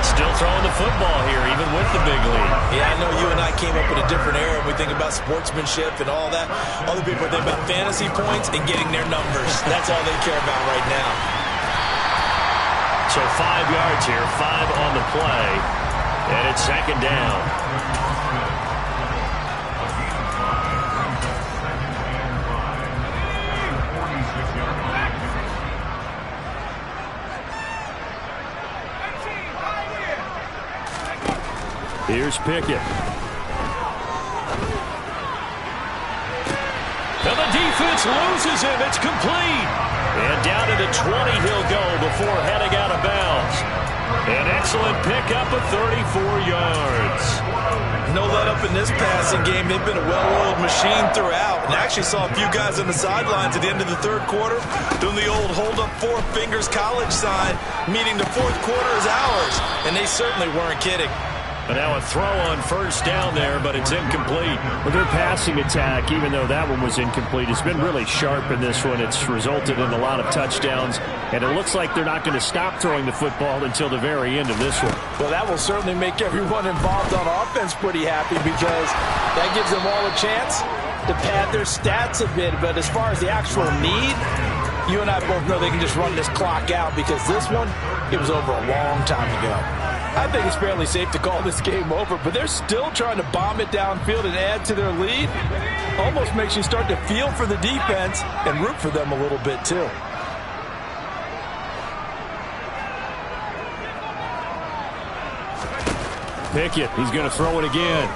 Still throwing the football here, even with the big lead.
Yeah, I know you and I came up in a different era. We think about sportsmanship and all that. Other people think about fantasy points and getting their numbers. That's all they care about right now.
So 5 yards here, 5 on the play. And it's 2nd down. Here's Pickett. And the defense loses him. It's complete. And down to the 20 he'll go before heading out of bounds. An excellent pickup of 34 yards.
No let up in this passing game. They've been a well-oiled machine throughout. And I actually saw a few guys on the sidelines at the end of the 3rd quarter doing the old hold up 4 fingers college sign, meaning the 4th quarter is ours. And they certainly weren't kidding.
And now a throw on 1st down there, but it's incomplete. Well, their passing attack, even though that one was incomplete, has been really sharp in this one. It's resulted in a lot of touchdowns, and it looks like they're not going to stop throwing the football until the very end of this one.
Well, that will certainly make everyone involved on offense pretty happy, because that gives them all a chance to pad their stats a bit. But as far as the actual need, you and I both know they can just run this clock out, because this one, it was over a long time ago. I think it's fairly safe to call this game over, but they're still trying to bomb it downfield and add to their lead. Almost makes you start to feel for the defense and root for them a little bit too.
Pickett, he's going to throw it again.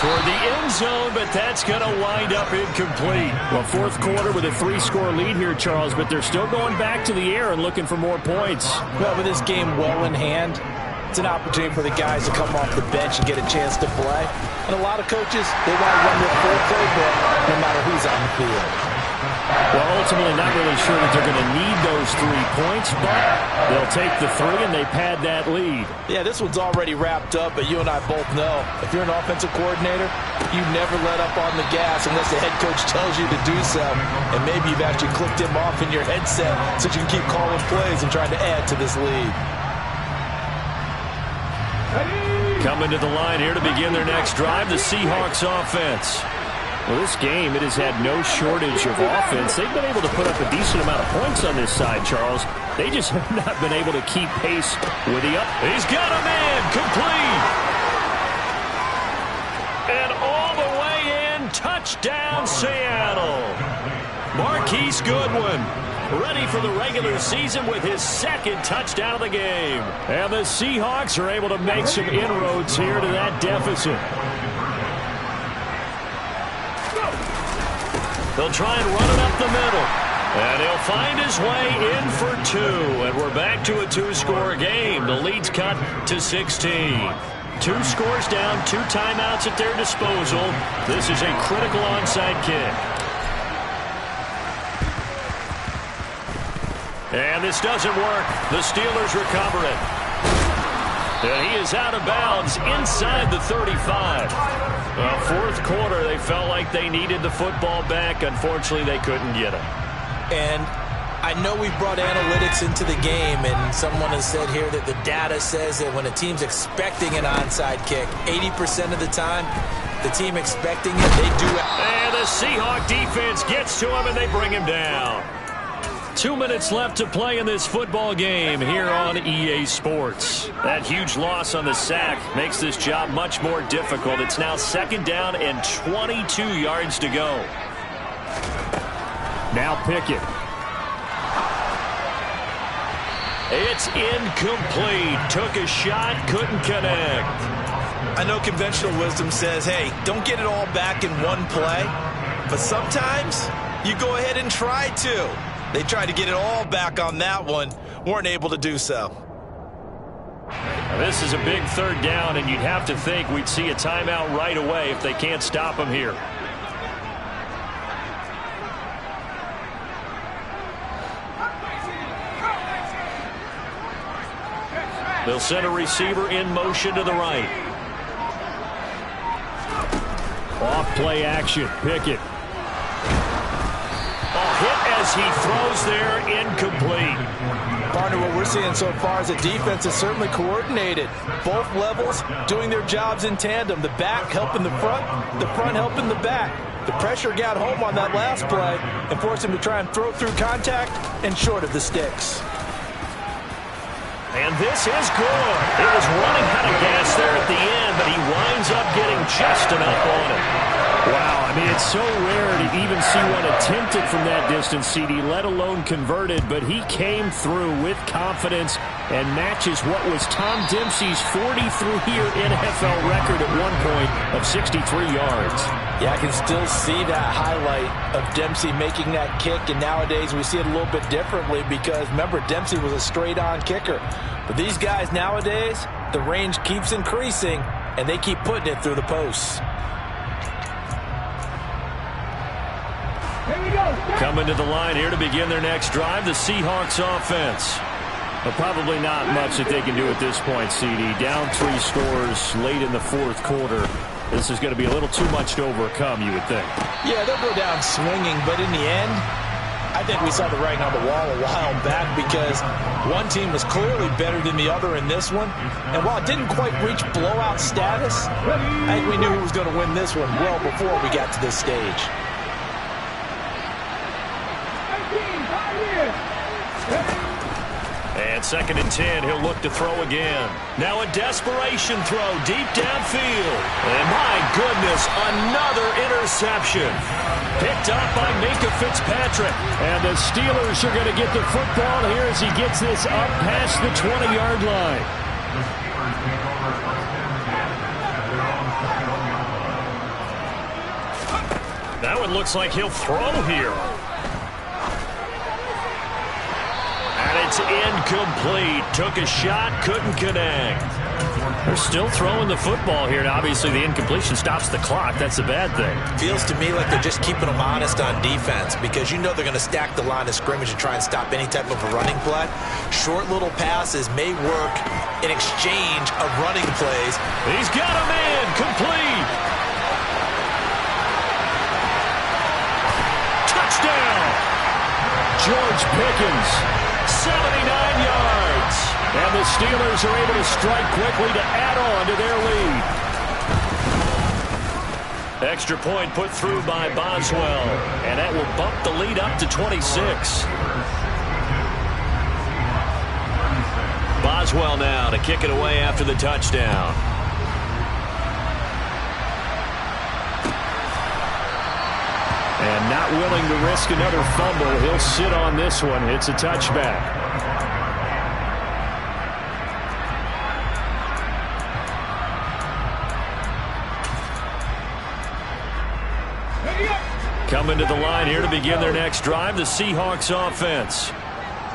Toward the end zone, but that's going to wind up incomplete. Well, 4th quarter with a 3-score lead here, Charles, but they're still going back to the air and looking for more points.
Well, with this game well in hand, it's an opportunity for the guys to come off the bench and get a chance to play. And a lot of coaches, they want to run their full playbook no matter who's on the field.
Well, ultimately not really sure that they're going to need those 3 points, but they'll take the 3 and they pad that lead.
Yeah, this one's already wrapped up, but you and I both know if you're an offensive coordinator, you never let up on the gas unless the head coach tells you to do so. And maybe you've actually clicked him off in your headset so you can keep calling plays and trying to add to this lead.
Coming to the line here to begin their next drive, the Seahawks offense. Well, this game, it has had no shortage of offense. They've been able to put up a decent amount of points on this side, Charles. They just have not been able to keep pace with the up. He's got a man, complete. And all the way in, touchdown, Seattle. Marquise Goodwin, ready for the regular season with his 2nd touchdown of the game. And the Seahawks are able to make some inroads here to that deficit. They'll try and run it up the middle. And he'll find his way in for two. And we're back to a two-score game. The lead's cut to 16. 2 scores down, 2 timeouts at their disposal. This is a critical onside kick. And this doesn't work. The Steelers recover it. And he is out of bounds inside the 35. Well, fourth quarter, they felt like they needed the football back. Unfortunately, they couldn't get it.
And I know we brought analytics into the game, and someone has said here that the data says that when a team's expecting an onside kick, 80% of the time, the team expecting it, they do it.
And the Seahawk defense gets to him, and they bring him down. 2 minutes left to play in this football game here on EA Sports. That huge loss on the sack makes this job much more difficult. It's now 2nd down and 22 yards to go. Now Pickett. It's incomplete. Took a shot, couldn't connect.
I know conventional wisdom says, hey, don't get it all back in one play. But sometimes you go ahead and try to. They tried to get it all back on that one. Weren't able to do so.
Now, this is a big 3rd down, and you'd have to think we'd see a timeout right away if they can't stop him here. They'll send a receiver in motion to the right. Off play action. Pickett. Hit as he throws there, incomplete.
Partner, what we're seeing so far is the defense is certainly coordinated. Both levels doing their jobs in tandem. The back helping the front helping the back. The pressure got home on that last play and forced him to try and throw through contact and short of the sticks.
And this is good. It was running out of gas there at the end, but he winds up getting just enough on it. Wow, I mean, it's so rare to even see one attempted from that distance, CD, let alone converted, but he came through with confidence and matches what was Tom Dempsey's 43-year NFL record at one point of 63 yards.
Yeah, I can still see that highlight of Dempsey making that kick, and nowadays we see it a little bit differently because, remember, Dempsey was a straight-on kicker. But these guys nowadays, the range keeps increasing, and they keep putting it through the posts.
Coming to the line here to begin their next drive, the Seahawks offense. But probably not much that they can do at this point, CD. Down 3 scores late in the fourth quarter. This is going to be a little too much to overcome, you would think.
Yeah, they'll go down swinging, but in the end, I think we saw the writing on the wall a while back because one team was clearly better than the other in this one. And while it didn't quite reach blowout status, I think we knew who was going to win this one well before we got to this stage.
And 2nd and 10, he'll look to throw again. Now a desperation throw deep downfield. And my goodness, another interception. Picked up by Minkah Fitzpatrick. And the Steelers are going to get the football here as he gets this up past the 20-yard line. That one looks like he'll throw here. It's incomplete. Took a shot, couldn't connect. They're still throwing the football here. Now, obviously, the incompletion stops the clock. That's a bad thing.
Feels to me like they're just keeping them honest on defense because you know they're going to stack the line of scrimmage and try and stop any type of a running play. Short little passes may work in exchange of running plays.
He's got a man. Complete. Touchdown. George Pickens. 79 yards. And the Steelers are able to strike quickly to add on to their lead. Extra point put through by Boswell. And that will bump the lead up to 26. Boswell now to kick it away after the touchdown. And not willing to risk another fumble. He'll sit on this one. It's a touchback.
Coming to the line here to begin their next drive, the Seahawks offense.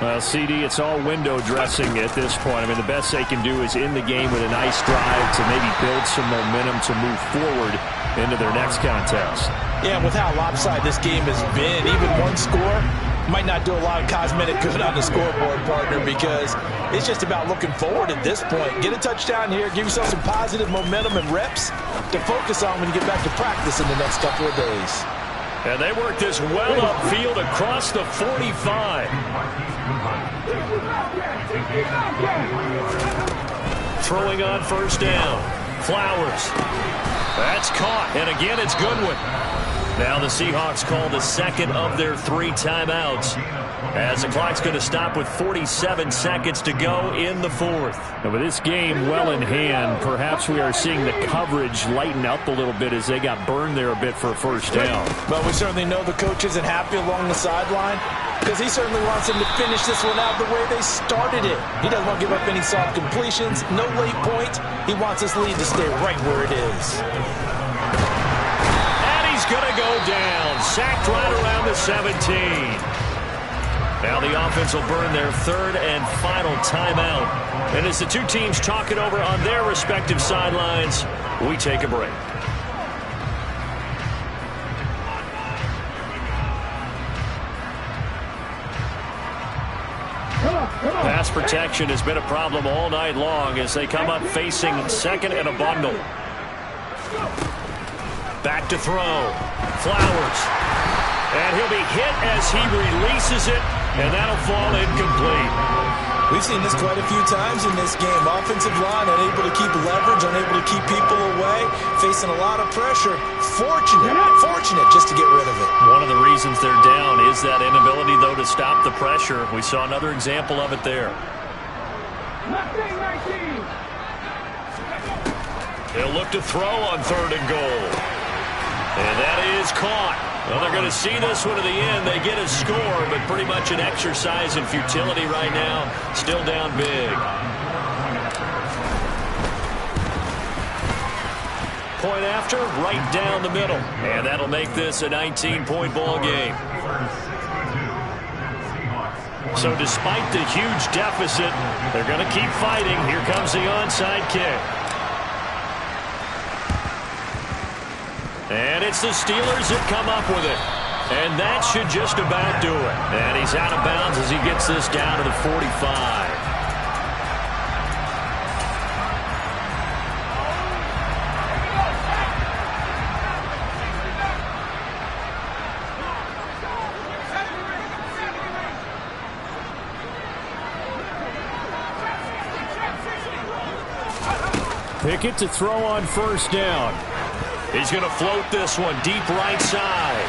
Well, CD, it's all window dressing at this point. I mean, the best they can do is in the game with a nice drive to maybe build some momentum to move forward into their next contest.
Yeah, with how lopsided this game has been, even one score might not do a lot of cosmetic good on the scoreboard, partner, because it's just about looking forward at this point. Get a touchdown here, give yourself some positive momentum and reps to focus on when you get back to practice in the next couple of days.
And they work this well upfield across the 45. Throwing on first down. Flowers. That's caught. And again, it's Goodwin. Now the Seahawks call the second of their 3 timeouts, as the clock's going to stop with 47 seconds to go in the 4th.
And with this game well in hand, perhaps we are seeing the coverage lighten up a little bit as they got burned there a bit for a first down.
But we certainly know the coach isn't happy along the sideline, because he certainly wants them to finish this one out the way they started it. He doesn't want to give up any soft completions, no late points. He wants this lead to stay right where it is.
Going to go down. Sacked right around the 17. Now the offense will burn their 3rd and final timeout. And as the two teams talk it over on their respective sidelines, we take a break. Pass protection has been a problem all night long as they come up facing second and a bundle. Back to throw. Flowers. And he'll be hit as he releases it, and that'll fall incomplete.
We've seen this quite a few times in this game. Offensive line unable to keep leverage, unable to keep people away, facing a lot of pressure. Fortunate just to get rid of it.
One of the reasons they're down is that inability, though, to stop the pressure. We saw another example of it there. They'll look to throw on 3rd and goal. And that is caught. Well, they're going to see this one to the end. They get a score, but pretty much an exercise in futility right now. Still down big. Point after, right down the middle. And that'll make this a 19-point ball game. So despite the huge deficit, they're going to keep fighting. Here comes the onside kick. And it's the Steelers that come up with it. And that should just about do it. And he's out of bounds as he gets this down to the 45.
Pickett to throw on first down.
He's going to float this one deep right side.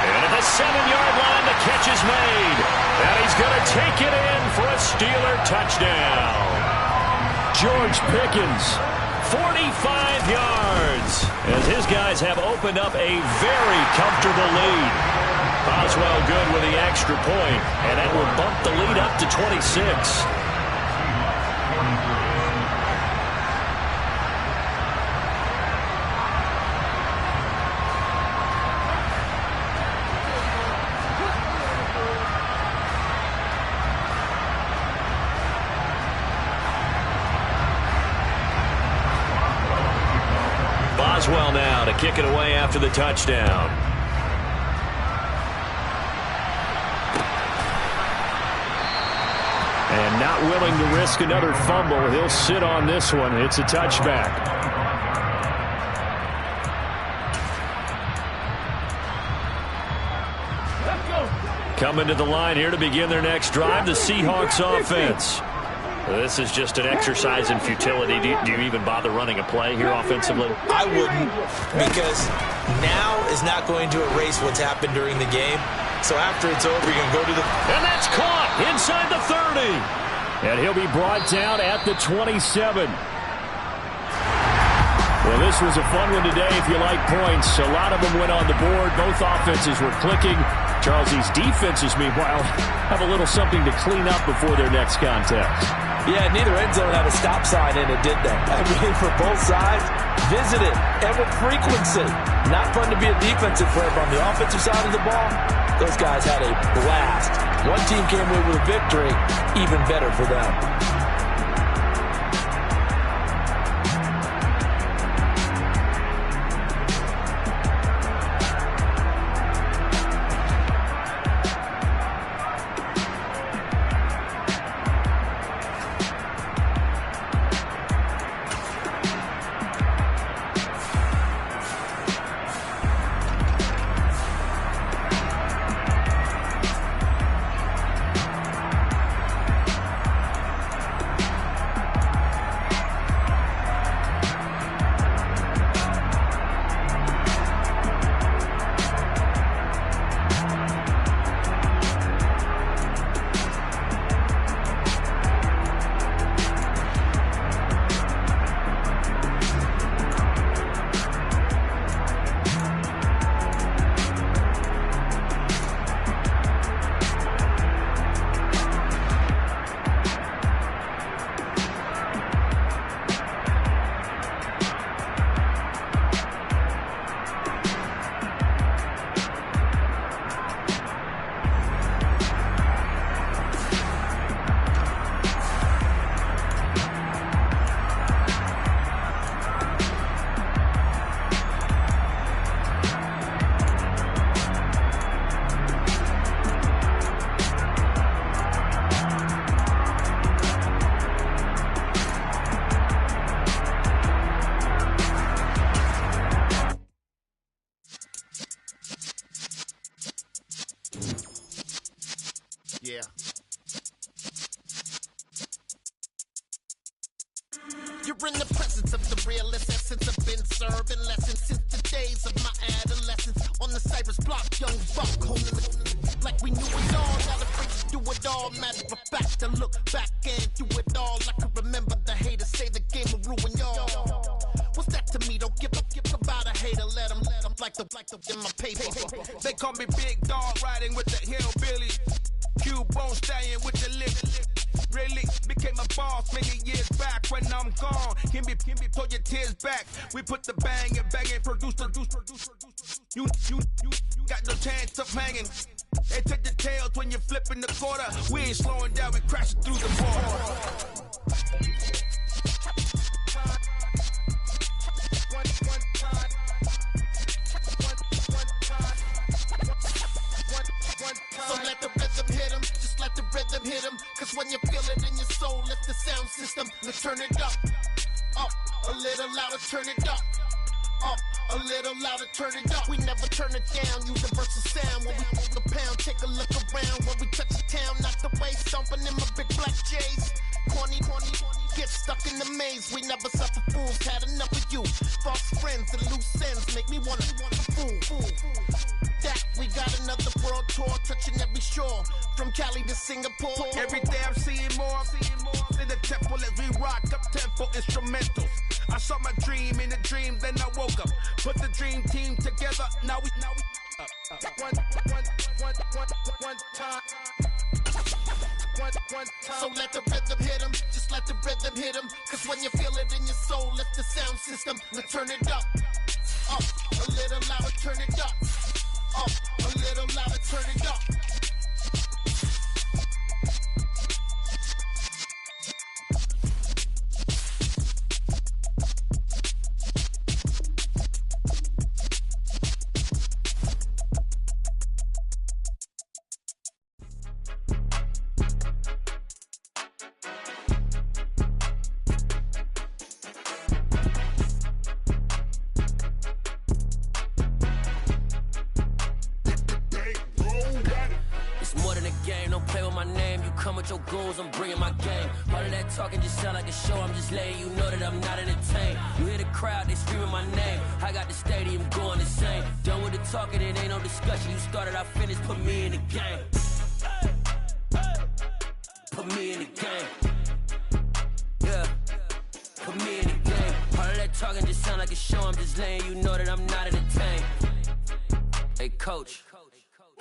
And at the 7-yard line, the catch is made. And he's going to take it in for a Steeler touchdown.
George Pickens,
45 yards, as his guys have opened up a very comfortable lead. Boswell good with the extra point, and that will bump the lead up to 26. Boswell now to kick it away after the touchdown.
And not willing to risk another fumble. He'll sit on this one. It's a touchback.
Coming to the line here to begin their next drive, the Seahawks offense. This is just an exercise in futility. Do you even bother running a play here offensively?
I wouldn't, because now is not going to erase what's happened during the game. So after it's over, you're going to go to the...
And that's caught inside the 30.
And he'll be brought down at the 27. Well, this was a fun one today if you like points. A lot of them went on the board. Both offenses were clicking. Charles, these defenses, meanwhile, have a little something to clean up before their next contest.
Yeah, neither end zone had a stop sign in it, did they? I mean, for both sides, visit it, and with frequency. Not fun to be a defensive player, but on the offensive side of the ball, those guys had a blast. One team came away with a victory, even better for them.
Yeah. You're in the presence of the realest essence. I've been serving lessons since the days of my adolescence. On the Cypress block, young buck holding it like we knew it all. Not afraid to do it all. Matter of fact, I look back and do it all. I can remember the haters say the game will ruin y'all. What's that to me? Don't give about a hater. Let them like the in my paper.
They call me Big Dog, riding with the hillbilly. Cubone staying with the lip. Really became a boss many years back. When I'm gone, can be pull your tears back. We put the bang and produce. You got no chance of hanging. They take the tails when you're flipping the quarter. We ain't slowing down, we crashing through the border.
So let the rhythm hit him, just let the rhythm hit him. Cause when you feel it in your soul, lift the sound system. Let's turn it up, a little louder, turn it up, a little louder, turn it up. We never turn it down, universal sound. When we hold the pound, take a look around. When we touch the town, not the way, stomping in my big black J's. Corny, get stuck in the maze. We never suffer fools, had enough of you. False friends and loose ends make me wanna fool. That we got another world tour, touching every shore, from Cali to Singapore.
Every day I'm seeing more in the temple as we rock up tempo instrumentals. I saw my dream in a dream, then I woke up. Put the dream team together, now we one time.
So let the rhythm hit him, just let the rhythm hit him. Cause when you feel it in your soul, lift the sound system. Let's turn it up, a little louder, turn it up, a little louder, turn it up.
Your goals, I'm bringing my game. All of that talking just sound like a show. I'm just letting you know that I'm not entertained. You hear the crowd, they screaming my name. I got the stadium going insane. Done with the talking, it ain't no discussion. You started, I finished, put me in the game. Put me in the game. Yeah, put me in the game. All of that talking just sound like a show. I'm just letting you know that I'm not entertained. Hey, coach.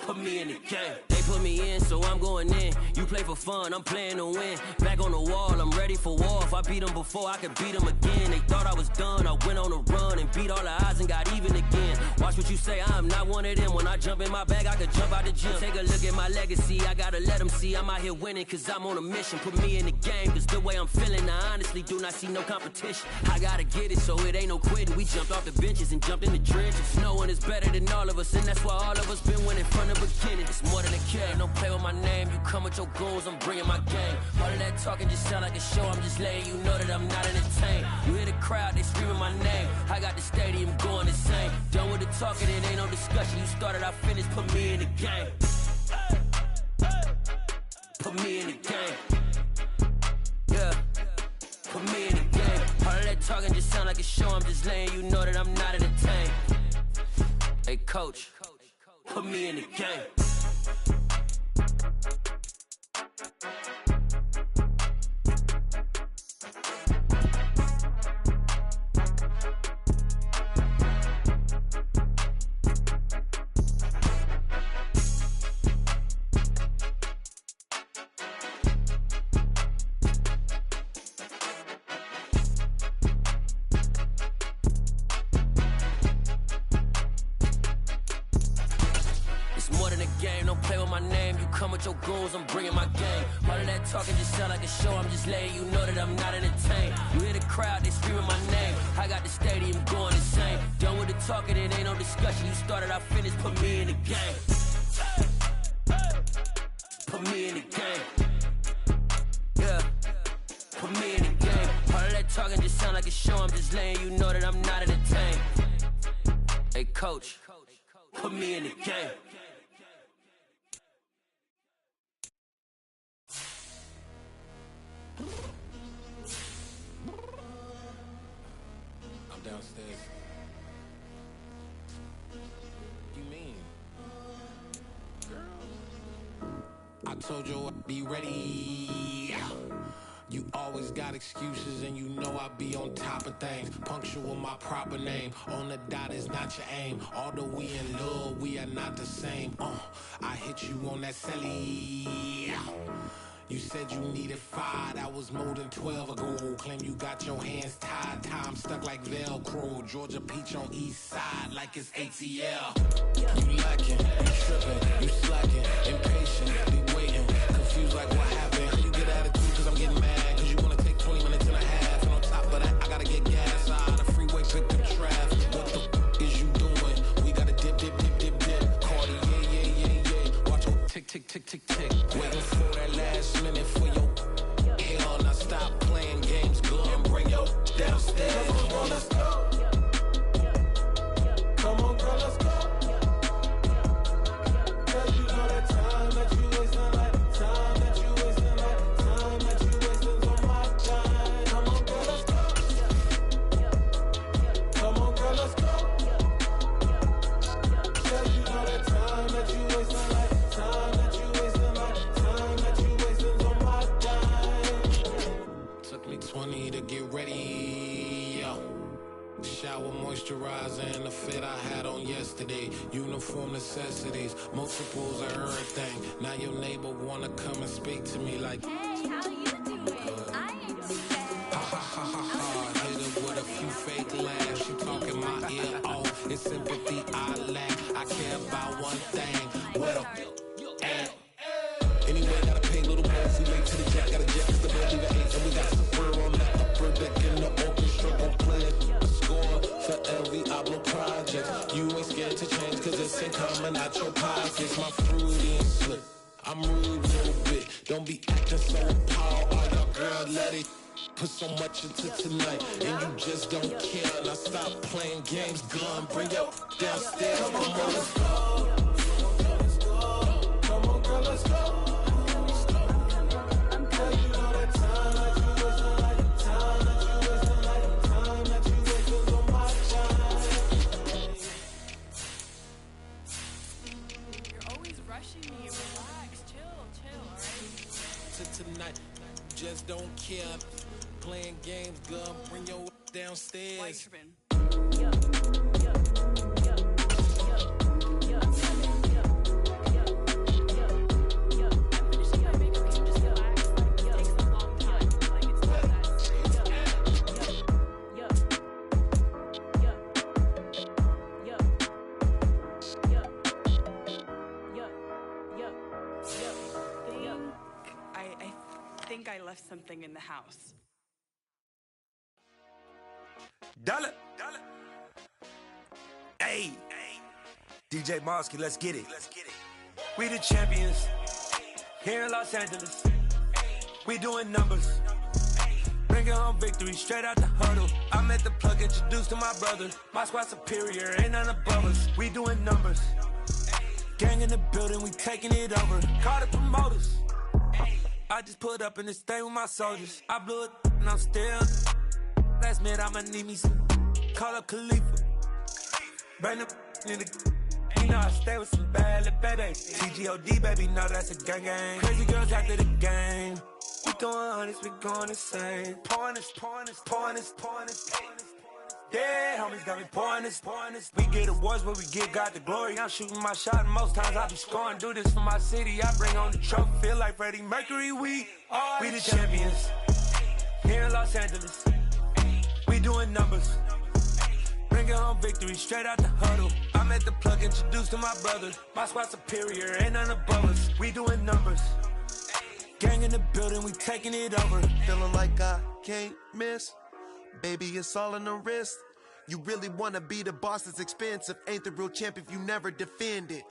Put me in the game. They put me in, so I'm going in. You play for fun, I'm playing to win. Back on the wall, I'm ready for war. If I beat them before, I could beat them again. They thought I was done, I went on a run and beat all the odds and got even again. Watch what you say, I'm not one of them. When I jump in my bag, I could jump out the gym. Take a look at my legacy, I gotta let them see I'm out here winning, cause I'm on a mission. Put me in the game, cause the way I'm feeling, I honestly do not see no competition. I gotta get it, so it ain't no quitting. We jumped off the benches and jumped in the trenches. No one is better than all of us, and that's why all of us been winning from the beginning. It's more than a game, don't play with my name. You come with your goons, I'm bringing my game. All of that talking just sound like a show, I'm just letting you know that I'm not entertained. You hear the crowd, they screaming my name. I got the stadium going insane. Done with the talking, it ain't no discussion. You started, I finished, put me in the game. Put me in the game. Yeah, put me in the game. All of that talking just sound like a show, I'm just letting you know that I'm not entertained. Hey coach, put me in the game. Your goons, I'm bringing my game. All of that talking just sound like a show, I'm just letting you know that I'm not entertained. You hear the crowd, they screaming my name. I got the stadium going insane. Done with the talking, it ain't no discussion. You started, I finished, put me in the game. Put me in the game. Yeah, put me in the game. All of that talking just sound like a show, I'm just letting you know that I'm not entertained. Hey coach, put me in the game.
I'm downstairs. What you mean? Girl, I told you I'd be ready. You always got excuses and you know I be on top of things. Punctual my proper name. On the dot is not your aim. Although we in love, we are not the same. I hit you on that celly. You said you needed 5, that was more than 12 ago. Claim you got your hands tied, time stuck like Velcro. Georgia Peach on east side like it's ATL. You lacking, you tripping, you slacking, impatient, be waiting, confused like what happened. You get attitude cause I'm getting mad, cause you wanna take 20 minutes and a half. And on top of that, I gotta get gas out the freeway, pick up traffic. What the is you doing? We gotta dip, dip, dip, dip, dip. Cardi, yeah. Watch your tick, tick, tick, tick, tick. Waiting for that last minute for your hell. Now stop playing games, go and bring your downstairs. Come on, girl, let's go. Come on, girl, let's go. Cause you know that time that you wasting, like time that you wasting, like time that you wasting on my time. Come on, girl, let's go. Come on, girl, let's go. Cause you know that time that you wasting, like time that you wasting, like time that you wasting on my time. Took me 20 to get ready. Shower, moisturizer, and the fit I had on yesterday. Uniform necessities, multiples of everything. Now your neighbor wanna come and speak to me like,
hey, how you doing? I ain't too bad.
Ha ha ha ha ha. Hit her with a few fake laughs. She talking my ear off. It's sympathy I lack. I care about one thing. What a at. Anyway, gotta pay a little more. We late to the jack, got a jet, cause the bed leave at 8. And we got Super on the upper deck in the orchestra. Gon' play a score for every album project. You ain't scared to change, cause this ain't coming out your pockets. My fruity and slip. I'm rude a little bit. Don't be acting so appalled. All your girl let it put so much into tonight, and you just don't care. Now stop playing games, gun, bring your downstairs. Come on, girl, let's go. Come on, girl, let's go. Tonight, just don't care. Playing games, girl, bring your downstairs.
left something in the house.
Dollar. Hey. DJ Mosky, let's get it. We the champions here in Los Angeles. We doing numbers. Bringing home victory straight out the huddle. I'm at the plug, introduced to my brother. My squad superior, ain't none above us. We doing numbers. Gang in the building, we taking it over. Call the promoters. I just put up in this thing with my soldiers. I blew it and I'm still. Last minute, I'ma need me some. Call up Khalifa. Bring the in the. You know I stay with some bad little baby. TGOD, baby, know that's a gang. Crazy girls after the game. We throwing hundreds, we going insane. Pouring this. Yeah, homies got me pouring this. We get awards, but we give God the glory. I'm shooting my shot, and most times I be scoring. Do this for my city, I bring on the trophy. Feel like Freddie Mercury, we the champions here in Los Angeles. We doing numbers. Bringing home victory straight out the huddle. I'm at the plug, introduced to my brother. My squad superior, ain't none above us. We doing numbers. Gang in the building, we taking it over.
Feeling like I can't miss. Baby, it's all in the wrist. You really wanna be the boss, it's expensive. Ain't the real champ if you never defend it.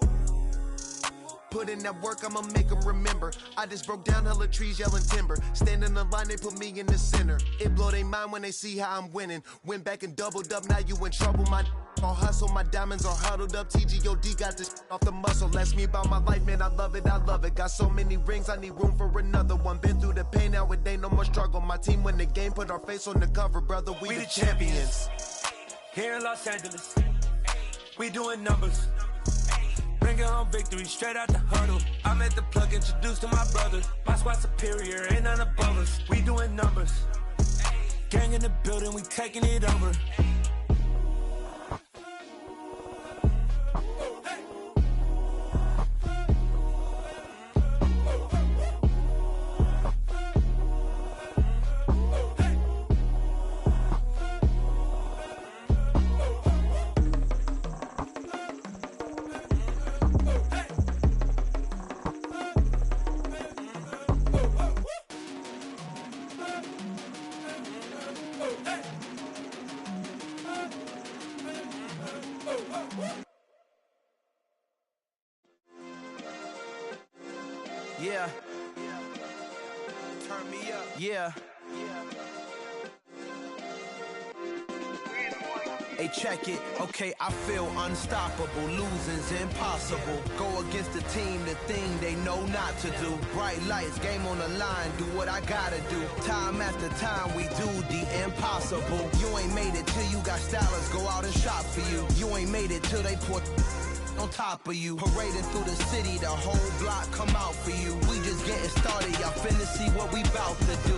Put in that work, I'ma make them remember. I just broke down hella trees, yelling timber. Stand in the line, they put me in the center. It blow their mind when they see how I'm winning. Went back and doubled up, now you in trouble. My all hustle, my diamonds are huddled up. TGOD got this off the muscle. Ask me about my life, man, I love it. Got so many rings, I need room for another one. Been through the pain, now it ain't no more struggle. My team win the game, put our face on the cover, brother. We the champions
here in Los Angeles. We doing numbers. Bringing home victory straight out the huddle. I'm at the plug, introduced to my brother. My squad superior, ain't none above us. We doing numbers. Gang in the building, we taking it over.
Yeah. Turn me up. Yeah. Hey, check it. Okay, I feel unstoppable. Losing's impossible. Go against the team, the thing they know not to do. Bright lights, game on the line, do what I gotta do. Time after time, we do the impossible. You ain't made it till you got stylists go out and shop for you. You ain't made it till they put on top of you. Parading through the city, the whole block come out for you. We just getting started, y'all finna see what we bout to do.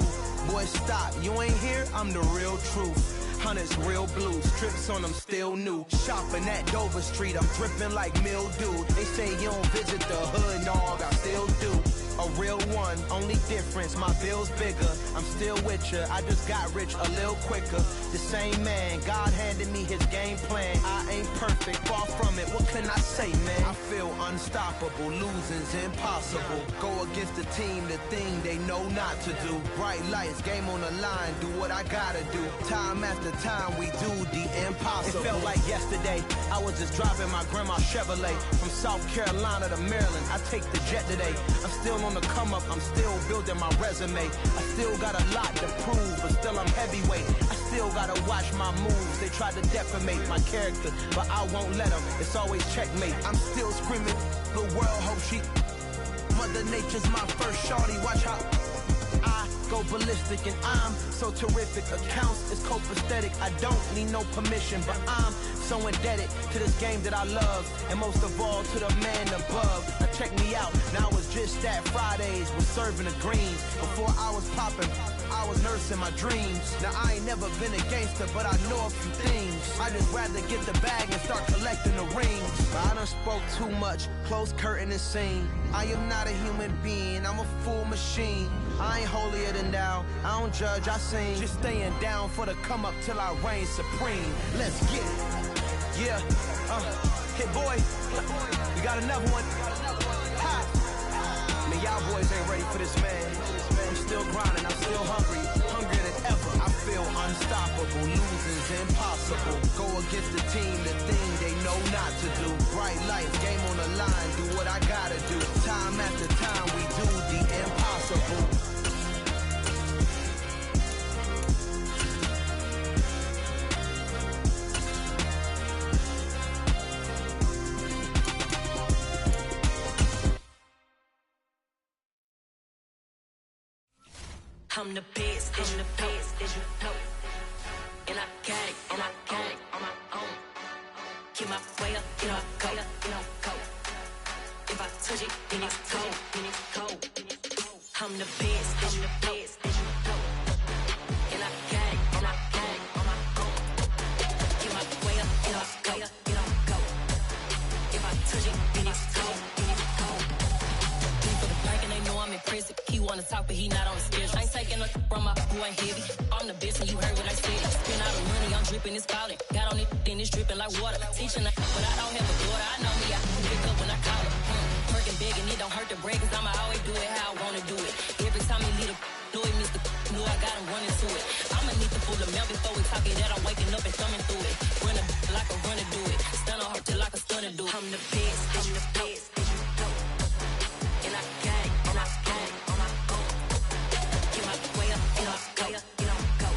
Boy, stop, you ain't here, I'm the real truth. Hundreds real blue, strips on them still new. Shopping at Dover Street, I'm dripping like mildew. They say you don't visit the hood, dog, I still do. A real one, only difference, my bill's bigger. I'm still with ya, I just got rich a little quicker. The same man, God handed me his game plan. I ain't perfect, far from it, what can I say, man? I feel unstoppable, losing's impossible. Go against the team, the thing they know not to do. Bright lights, game on the line, do what I gotta do. Time after time, we do the impossible. It felt like yesterday, I was just driving my grandma's Chevrolet. From South Carolina to Maryland, I take the jet today. I'm still on the come up, I'm still building my resume. I still got a lot to prove, but still I'm heavyweight. I still gotta watch my moves. They try to defamate my character, but I won't let them. It's always checkmate. I'm still screaming, the world hope she. Mother Nature's my first shorty, watch how I go ballistic and I'm so terrific. Accounts is copacetic, I don't need no permission, but I'm so indebted to this game that I love, and most of all to the man above. Now check me out, now it's just that Fridays was serving the greens. Before I was popping, I was nursing my dreams. Now I ain't never been a gangster, but I know a few things. I just rather get the bag and start collecting the rings. But I done spoke too much, close curtain and scene. I am not a human being, I'm a full machine. I ain't holier than thou, I don't judge, I sing. Just staying down for the come up till I reign supreme. Let's get it. Yeah, hey boy, we got another one. Ha! Man, y'all boys ain't ready for this, man. I'm still grinding, I'm still hungry, hungrier than ever. I feel unstoppable, losing's impossible. Go against the team, the thing they know not to do. Bright lights, game on the line, do what I gotta do. Time after time, we do the impossible.
I'm the best, I'm the best, as you know. And I got it, and I got it on my own. Get my way up, you know I go, you know I go. If I touch it, then it's cold, then it's cold. I'm the best, as you know. And I got it, and I got it on my own. Get my way up, you know I go, you know I go. If I touch it, then it's cold, then it's cold. Leave for the bank and they know I'm in prison. He wanna talk, but he not on the schedule. I ain't taking no from my boy ain't heavy. I'm the best and you heard what I said. Spend all the money, I'm dripping, it's falling. Got on it, then it's dripping like water. Teaching her, but I don't have a daughter. I know me, I can pick up when I call her. Working big and it don't hurt the break, cause I'ma always do it how I wanna do it. Every time he lead a know he missed the know I got him running to it. I'ma need the full amount before we talk it that I'm waking up and thumbing through it. Run a like a runner do it. Stun on her till like a stunner do it. I'm the best, I'm the best. And I got it, and I got it on my own. Get my way up, you know I go, you know I go.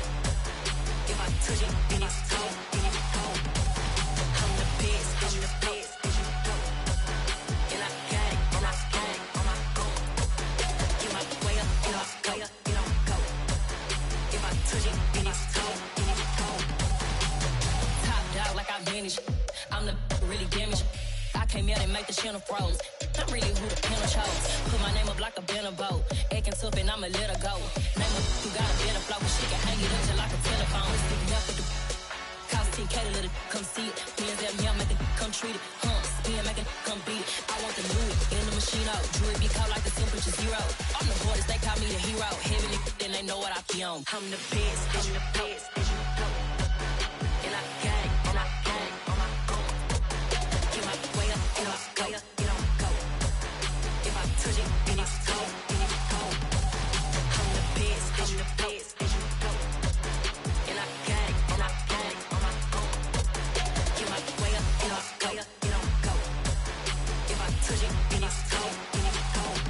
If I touch it, then it's cold, then it's cold. I'm the best, I'm the best. And I got it, and I got it on my own. Get my way up, you know I go, you know I go. If I touch it, then it's cold, then it's cold. Top dog like I vanished. I'm the really damaged. I came out and make the channel froze. I'm really who the panel chose. Put my name up like a banner boat. Acting tough and I'ma let her go. Name her who got a better flow. She can hang it up just like a telephone. Stick me up with the cost 10K to let it come see it. Hands at me, I make it come treat it. Spin, make it come beat it. I want the new in the machine out. Jewelry be cold like the temperature zero. I'm the hardest, they call me the hero. Heavy nigga, then they know what I be on. I'm the best, I'm the best. And I got it, and I got it on my own. Get my way up, you know I go, you know I go. If I touch it, then it's cold, then it's cold. I'm the best, I'm the best. And I got it, and I got it on my own. Get my way up, you know I go, you know I go. If I touch it, then it's cold, then it's cold.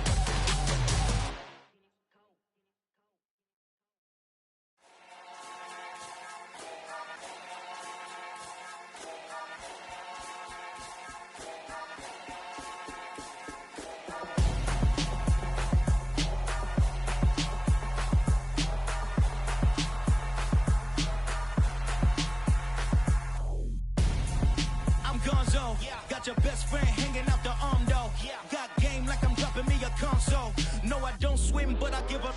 Gonzo, got your best friend hanging out the arm though. Got game like I'm dropping me a console. No, I don't swim, but I give up.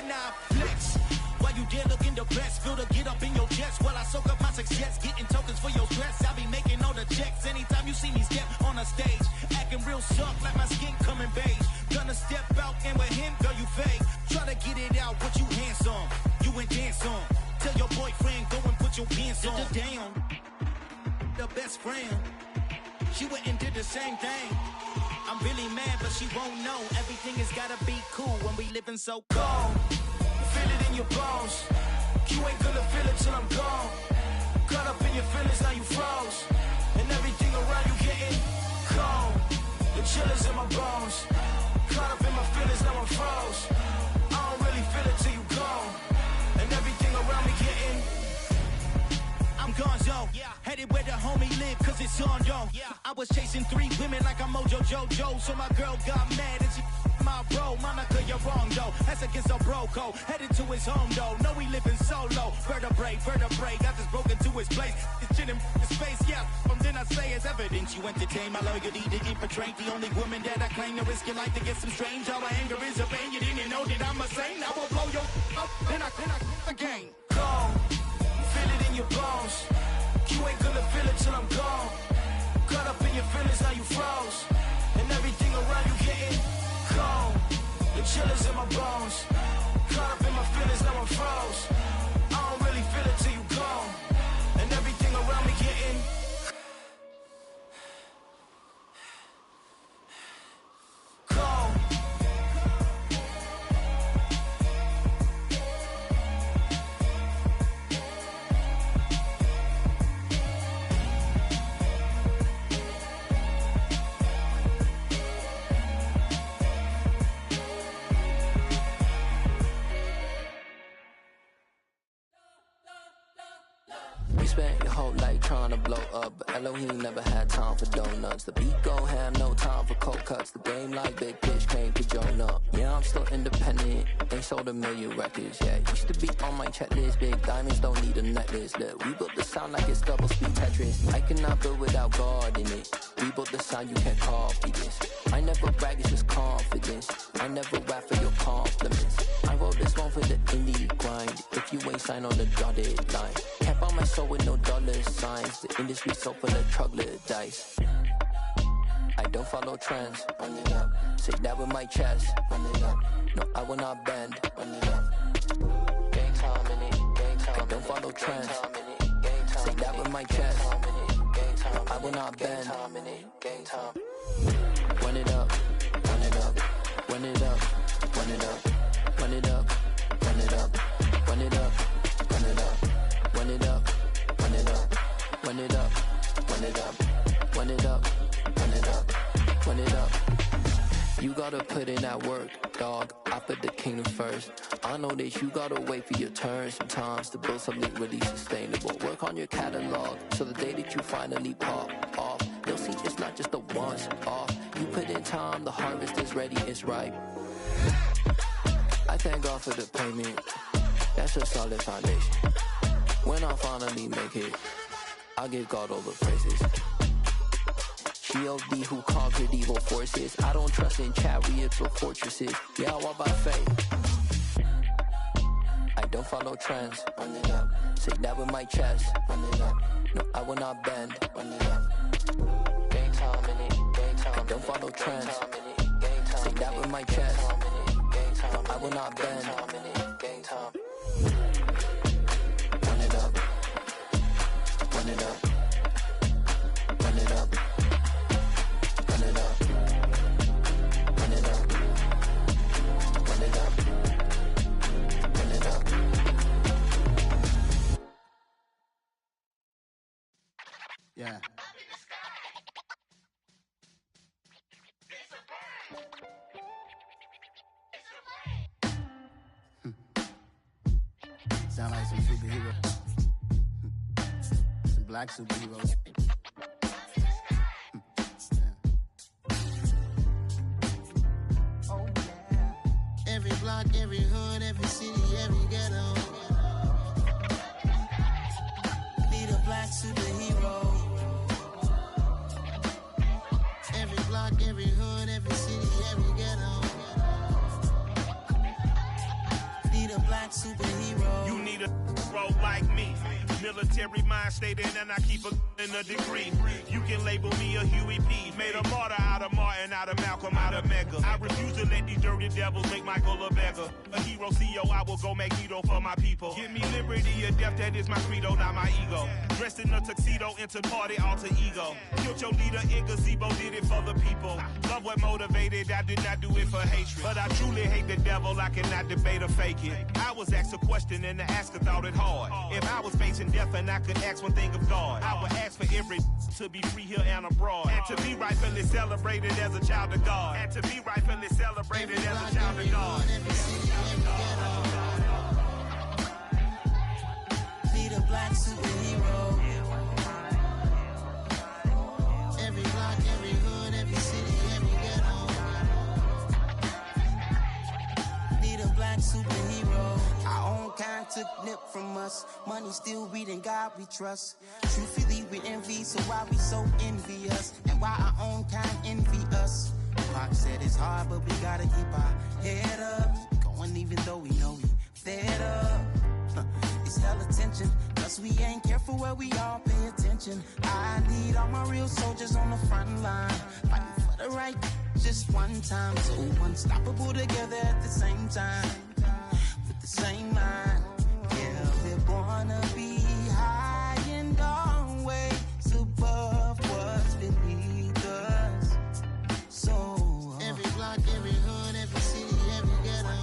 Nah, flex. While you there looking the best, feel to get up in your chest while I soak up my success, getting tokens for your stress. I be making all the checks anytime you see me step on a stage, acting real soft like my skin coming beige. Gonna step out and with him, girl, you fake. Try to get it out, what you hands on, you ain't dance on. Tell your boyfriend go and put your pants on. Down. The best friend, she went and did the same thing. I'm really mad, but she won't know. Everything has gotta be cool when we living so cold. Feel it in your bones. You ain't gonna feel it till I'm gone. Caught up in your feelings, now you froze. And everything around you getting cold. The chill is in my bones. Caught up in my feelings, now I'm froze. I don't really feel it till you gone. And everything around me getting I'm Gonzo, headed where the homie live, cause it's on, yo. I was chasing 3 women like I'm Mojo Jojo, so my girl got mad and she my bro. Monica, you're wrong, though. That's against a bro code. Headed to his home, though. No, we living solo. Vertebrae, got this broken to his place. It's chin in his face, yeah. From then I say it's evidence you entertain my loyalty to infiltrate. The only woman that I claim to risk your life to get some strange. How my anger is a pain. You didn't know that I'm a saint. I will blow your up, then I again. Go. Feel it in your bones. You ain't gonna feel it till I'm gone. Caught up in your feelings, now you froze. And everything around you getting cold. The chill is in my bones. Caught up in my feelings, now I'm froze. I don't really feel it till you gone. And everything around me getting cold.
spent your whole life trying to blow up, but Elohim never had time for donuts. The beat go ham, no time for cold cuts. The game like Big Fish came to Jonah. Yeah, I'm still independent. They sold 1 million records. Yeah, used to be on my checklist. Big diamonds don't need a necklace. Look, we built the sound like it's double speed Tetris. I cannot build without God in it. We built the sound, you can't copy this. I never brag, it's just confidence. I never rap for your compliments. I wrote this one for the indie grind. If you ain't signed on the dotted line, can't buy my soul with no dollar signs. The industry so full of troglodytes. I don't follow trends. Run it up. Say that with my chest. Run it up. No, I will not bend. Run it up. Gang time in it. Gang time. I don't follow trends. Say that with my chest. No, I will not bend. Gang time. Run it up. Run it up. Run it up. Run it up. Run it up. Run it up. Run it up. Run it up. Run it up. Run it up. Run it up. Run it up. Run it up. Run it up. Run it up. You gotta put in that work, dog. I put the kingdom first. I know that you gotta wait for your turn sometimes to build something really sustainable. Work on your catalog, so the day that you finally pop off, you'll see it's not just a once off. You put in time, the harvest is ready, it's ripe. I thank God for the payment. That's a solid foundation. When I finally make it, I'll give God all the praises. G.O.D. who conquered evil forces. I don't trust in chariots or fortresses. Yeah, I walk by faith. I don't follow trends. Run it up. Say that with my chest. Run it up. No, I will not bend. Run it up. Gang time in it. Gang time. I don't follow trends. Say that with my chest. No, I will not bend. Gang time. Run it up. Run it up. Run it up. Run it up. Run it up. Run it up. Run it up.
Yeah. Sound like some superhero. Some black superheroes. Oh yeah. Every block, every hood, every city, every ghetto. Need a black superhero. Every block, every hood, every city, every ghetto. Need a black superhero.
You need a role like me. Military mind stated, and I keep in a degree. You can label me a Huey P. Made a martyr out of Martin, out of Malcolm, out of Mega. I refuse to let these dirty devils make Michael a beggar. A hero CEO, I will go Magneto for my people. Give me liberty or death, that is my credo, not my ego. Dressed in a tuxedo, enter party, alter ego. Killed your leader in gazebo, did it for the people. Love what motivated, I did not do it for hatred. But I truly hate the devil, I cannot debate or fake it. I was asked a question and the asker thought it hard. If I was facing death and I could ask one thing of God, I would ask for every to be free here and abroad, and to be rightfully celebrated as a child of God, and to be rightfully celebrated as a child of God.
Need a black superhero. Every block, every hood, every city, every ghetto. Need a black superhero. Our own kind took nip from us. Money still reading God we trust. Truthfully we envy, so why we so envious? And why our own kind envy us? Pac said it's hard, but we gotta keep our head up. Going even though we know we fed up. It's hell attention, cause we ain't careful where we all pay attention. I need all my real soldiers on the front line, fighting for the right just one time. So unstoppable together at the same time, with the same mind. Yeah, we're gonna be high and always above what's beneath us. So every block, every hood, every city, every ghetto.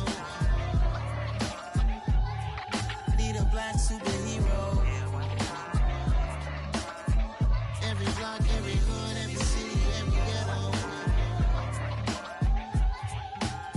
Need a black superhero. Every block, every hood, every city, every ghetto.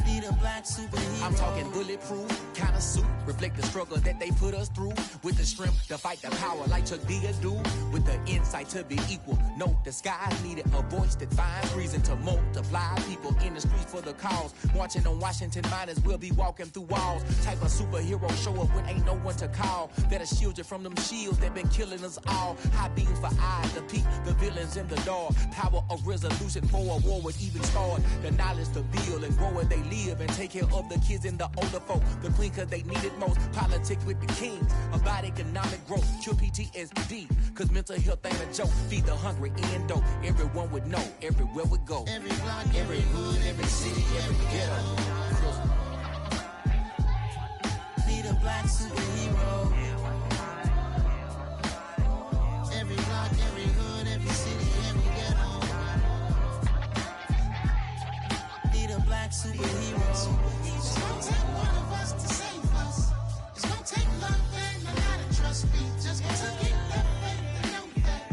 Need a black superhero.
I'm talking bulletproof kind of suit. reflect the struggle that they put us through. With the strength to fight the power like Chuck D do. With the insight to be equal. Note the skies needed a voice that finds reason to multiply. People in the streets for the cause. Marching on Washington miners will be walking through walls. Type of superhero show up when ain't no one to call. That'll shield you from them shields that been killing us all. High beams for eyes to peek the villains in the dark. Power of resolution for a war would even start. The knowledge to build and grow where they live and take care of the kids and the older folk. The queen cause they need it most. Politics with the kings. About economic growth. Cure PTSD. Cause mental health ain't a joke. Feed the hungry and dope. Everyone would know. Everywhere we go.
Every block, every hood, every city, every ghetto. Need a black superhero. Every block, every hood, every city, every ghetto. Need a black superhero. It's gonna take one of us to save us. It's gonna take love and a lot of trust me. Just to get that faith and know that.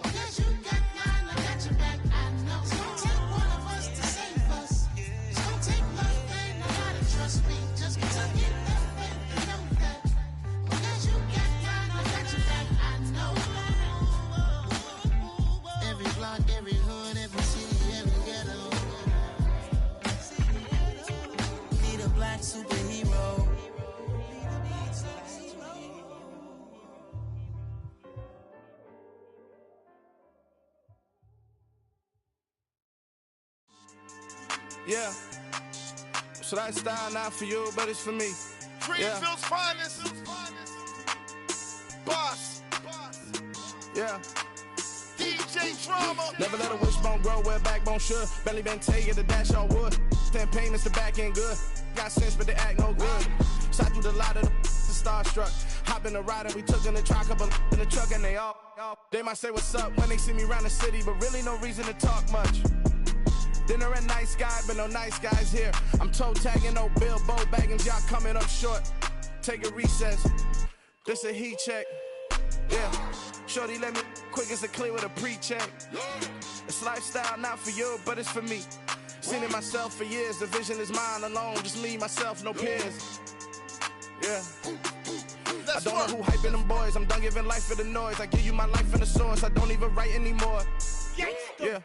Because you got mine, I got your back, I know. It's gonna take one of us to save us. It's gonna take love and a lot of trust me. Just to get that faith and know that. Because you got mine, I got your back, I know. Every block, every hood, every city, every ghetto. Need a black superhero.
Yeah. So that style not for you, but it's for me.
Greenfield's finest. Boss.
Yeah.
DJ Drama.
Never let a wishbone grow where backbone should. Belly been taking the dash on wood. 10 payments, the back end good. Got sense, but they act no good. Shot through the lot of the starstruck. Hop in the ride and we took in the truck, couple in the truck, and they all. They might say what's up when they see me around the city, but really no reason to talk much. Dinner and nice guy, but no nice guys here. I'm toe tagging, no Bilbo Baggins, y'all coming up short. Take a recess. This a heat check. Yeah. Shorty let me quick as a clear with a pre-check. It's lifestyle not for you, but it's for me. Seen it myself for years. The vision is mine alone. Just me, myself, no peers. Yeah. I don't know who hyping them boys. I'm done giving life for the noise. I give you my life in the source. I don't even write anymore. Yeah.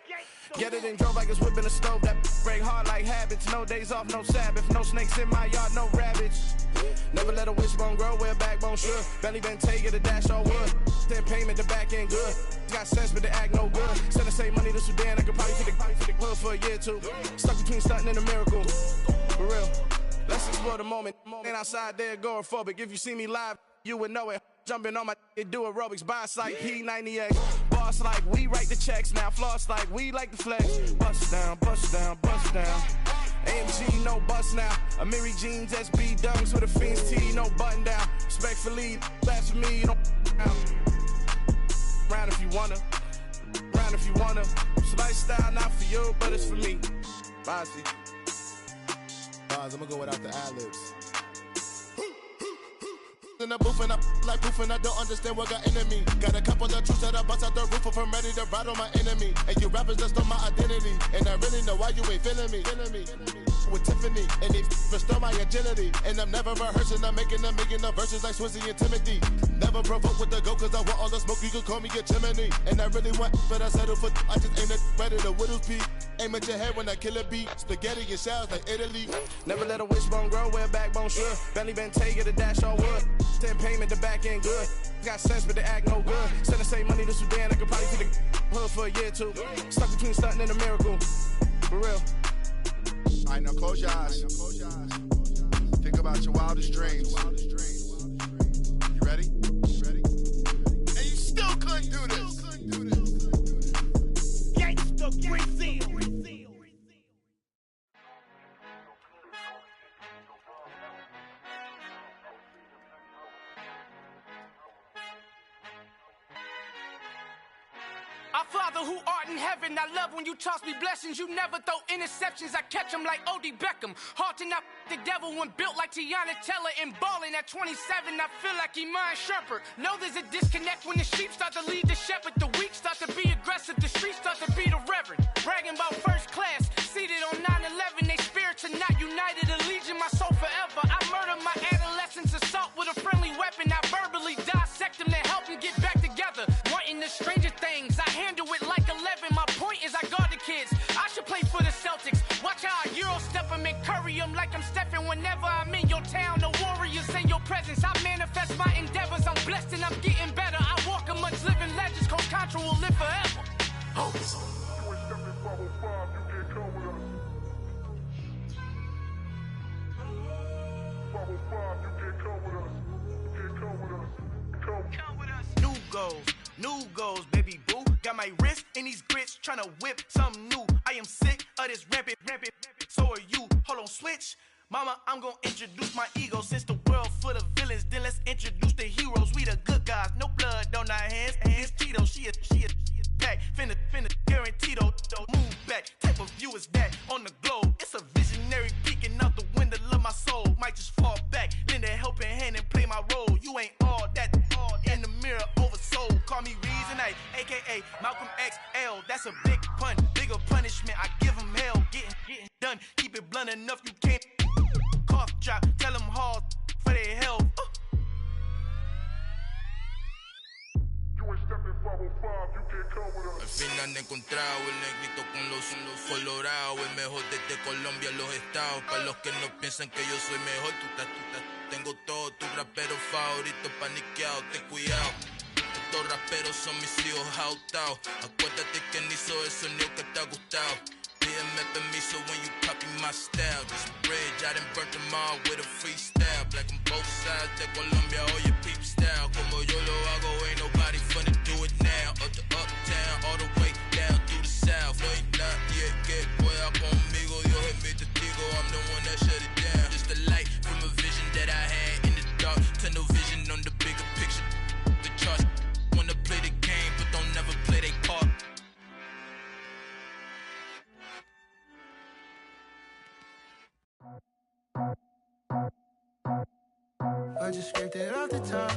Get it and drove like it's whipping a stove. That break hard like habits. No days off, no Sabbath. No snakes in my yard, no rabbits. Never let a wishbone grow where backbone should. Belly been taking the dash all wood. 10 payment, the back end good. Got sense, but they act no good. Send the same money to Sudan. I could probably take the hood for a year or two. Stuck between stunting and a miracle. For real. Let's explore the moment. Ain't outside there agoraphobic. If you see me live, you would know it. Jumping on my do aerobics, boss like P90X. Boss like we write the checks now. Floss like we like the flex. Bust down, bust down, bust down. AMG, no bust now. Amiri jeans, SB dunks with a Fiends T, no button down. Respectfully, that's for me, you don't down. Round if you wanna. Round if you wanna. It's lifestyle not for you, but it's for me. Bossy.
Bars, I'm gonna go without the ad-libs. In the booth and I like proof and I don't understand what got into me. Got a couple of truths that I bust out the roof if I'm ready to ride on my enemy. And you rappers just on my identity. And I really know why you ain't feeling me. With Tiffany and they restore my agility. And I'm never rehearsing, I'm making a million of verses like Swizzy and Timothy. Never provoke with the go cause I want all the smoke, you can call me a chimney. And I really want, but I settle for I just ain't ready to widow's peak. Aim at your head when I kill a beat. Spaghetti and shells like Italy.
Never let a wishbone grow where backbone should. Belly been taking the dash all wood. 10 payment, the back end good. Got sense, but they act no good. Send the same money to Sudan, I could probably take the hood for a year or two. Stuck between stunting and a miracle. For real.
Alright, now close your eyes. Think about your wildest dreams. You ready? And you still couldn't do this. Gangsta Brazil.
Our Father who art in heaven, I love when you toss me blessings. You never throw interceptions, I catch them like O.D. Beckham. Hard to not the devil when built like Tiana Teller and balling at 27. I feel like Iman Shumpert. Know there's a disconnect when the sheep start to lead the shepherd. The weak start to be aggressive, the streets start to be the reverend. Bragging about first class, seated on 9/11. They spirits are not united, a legion, my soul forever. I murdered my adolescence. will live forever.
New goals, baby boo. Got my wrist in these grits, tryna whip something new. I am sick of this rampant. So are you. Hold on, switch. Mama, I'm gonna introduce my ego. Since the world full of villains, then let's introduce the heroes. We the good guys, no blood on our hands. Hands Tito, she a back. Finna guarantee though. Move back. Type of view is that on the globe? It's a visionary peeking out the window of my soul. Might just fall back, lend a helping hand and play my role. You ain't all that in the mirror oversold. Call me Reason A, aka Malcolm XL. That's a big pun, bigger punishment. I give him hell, getting done. Keep it blunt enough, you can't cough drop. Tell them hard for their health.
Al fin han encontrado el negrito con los colorados, el mejor desde Colombia, los estados. Para los que no piensan que yo soy mejor, tengo todos tus raperos favoritos paniqueados, ten cuidado. Estos raperos son mis hijos jautados. Acuérdate que ni hizo el sonido que te ha gustado. Pídeme permiso when you copy my style. This bridge, I done burnt them all with a freestyle. Black on both sides de Colombia, oye peep style. Como yo lo hago, ain't nobody finna do it now. Up to uptown, all the way down through the south. No hay nadie que pueda conmigo, Dios es mi testigo. I'm the one that shut it down. Just the light from a vision that I had in the dark. Tunnel vision on the bigger picture. The charts wanna play the game, but don't never play their part.
I just scraped it off the top,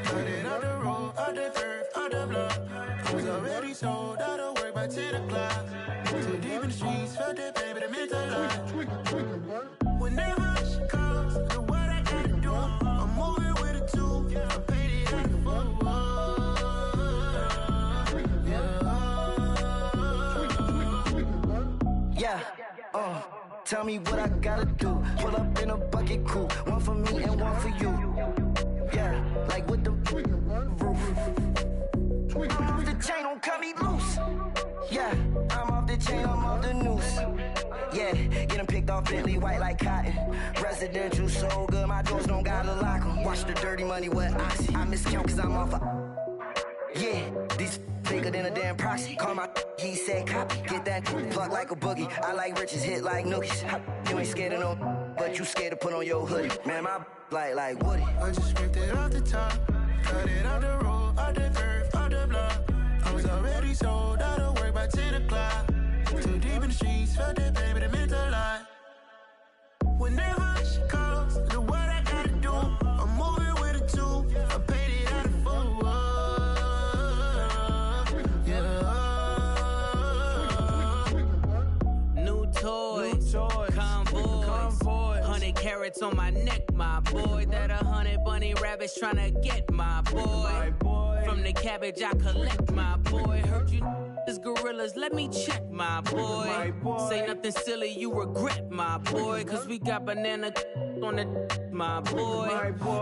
cut it off the road, off the curve, off the block. I was already sold out of work by 10 o'clock. Too deep in the streets, felt that pain, but it meant a lot. Whenever she calls, know what I gotta do. I'm moving with a two, I paid it out the phone. Yeah, tell me what I gotta do. Pull up in a bucket crew, one for me and one for you. Yeah, like with the roof. I'm off the chain, don't cut me loose. Yeah, I'm off the chain, I'm off the noose. Yeah, getting picked off Bentley, white like cotton. Residential so good, my doors don't gotta lock 'em. Watch the dirty money with Oxy. I miscount cause I'm off yeah, these bigger than a damn proxy. Call my he said copy. Get that plug like a boogie. I like riches, hit like nookies. You ain't scared of no, but you scared to put on your hoodie. Man, my like Woody. I just scraped it off the top, cut it off the road, off the curve, off the block. I was already sold out of work by 10 o'clock. Too deep in the streets, felt that baby, that meant a lot. Whenever she calls, know what I gotta do. I'm moving with a two, I paid it out of phone.
Convoy, 100 carats on my neck, my boy. That 100 bunny rabbits tryna get my boy. From the cabbage I collect, my boy. Heard you is gorillas, let me check, my boy. Say nothing silly, you regret, my boy. Cause we got banana on the my boy.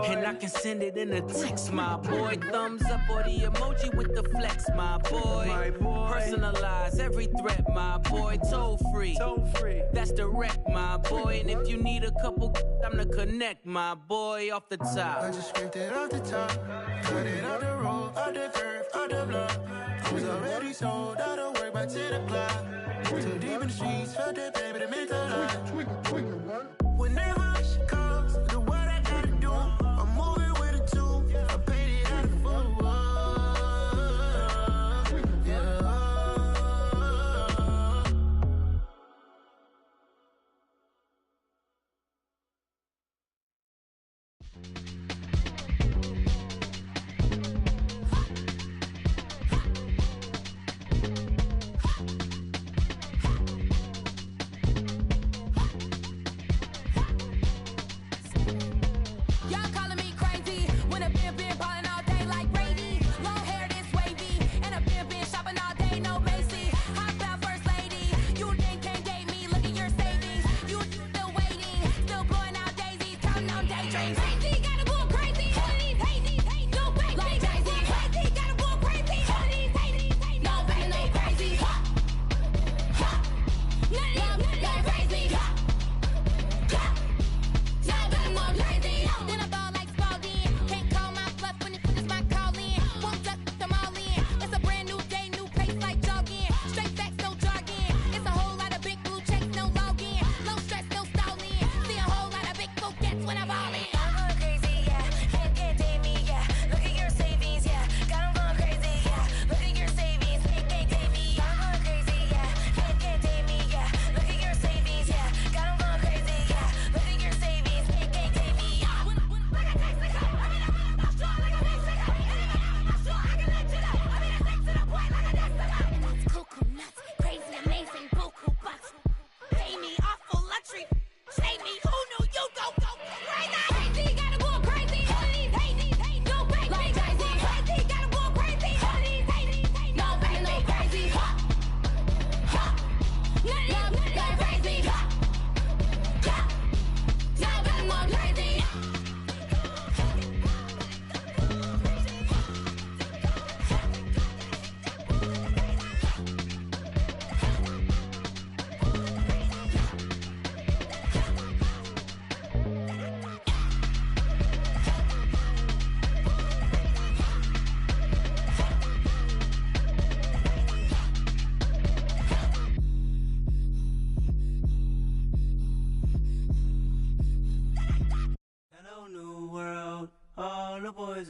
And I can send it in a text, my boy. Thumbs up or the emoji with the flex, my boy. Personalize every threat, my boy. Toll free. That's direct, my boy. And if you need a couple, I'm the connect, my boy. Off the top.
I just scraped it off the top, cut it off the road, off the curve, off the block. I was already sold out of work by 10 o'clock. Too deep in the streets, felt that baby, that meant a lot. Whenever she calls, know what I gotta do. I'm moving with a two, I paid it out of phone.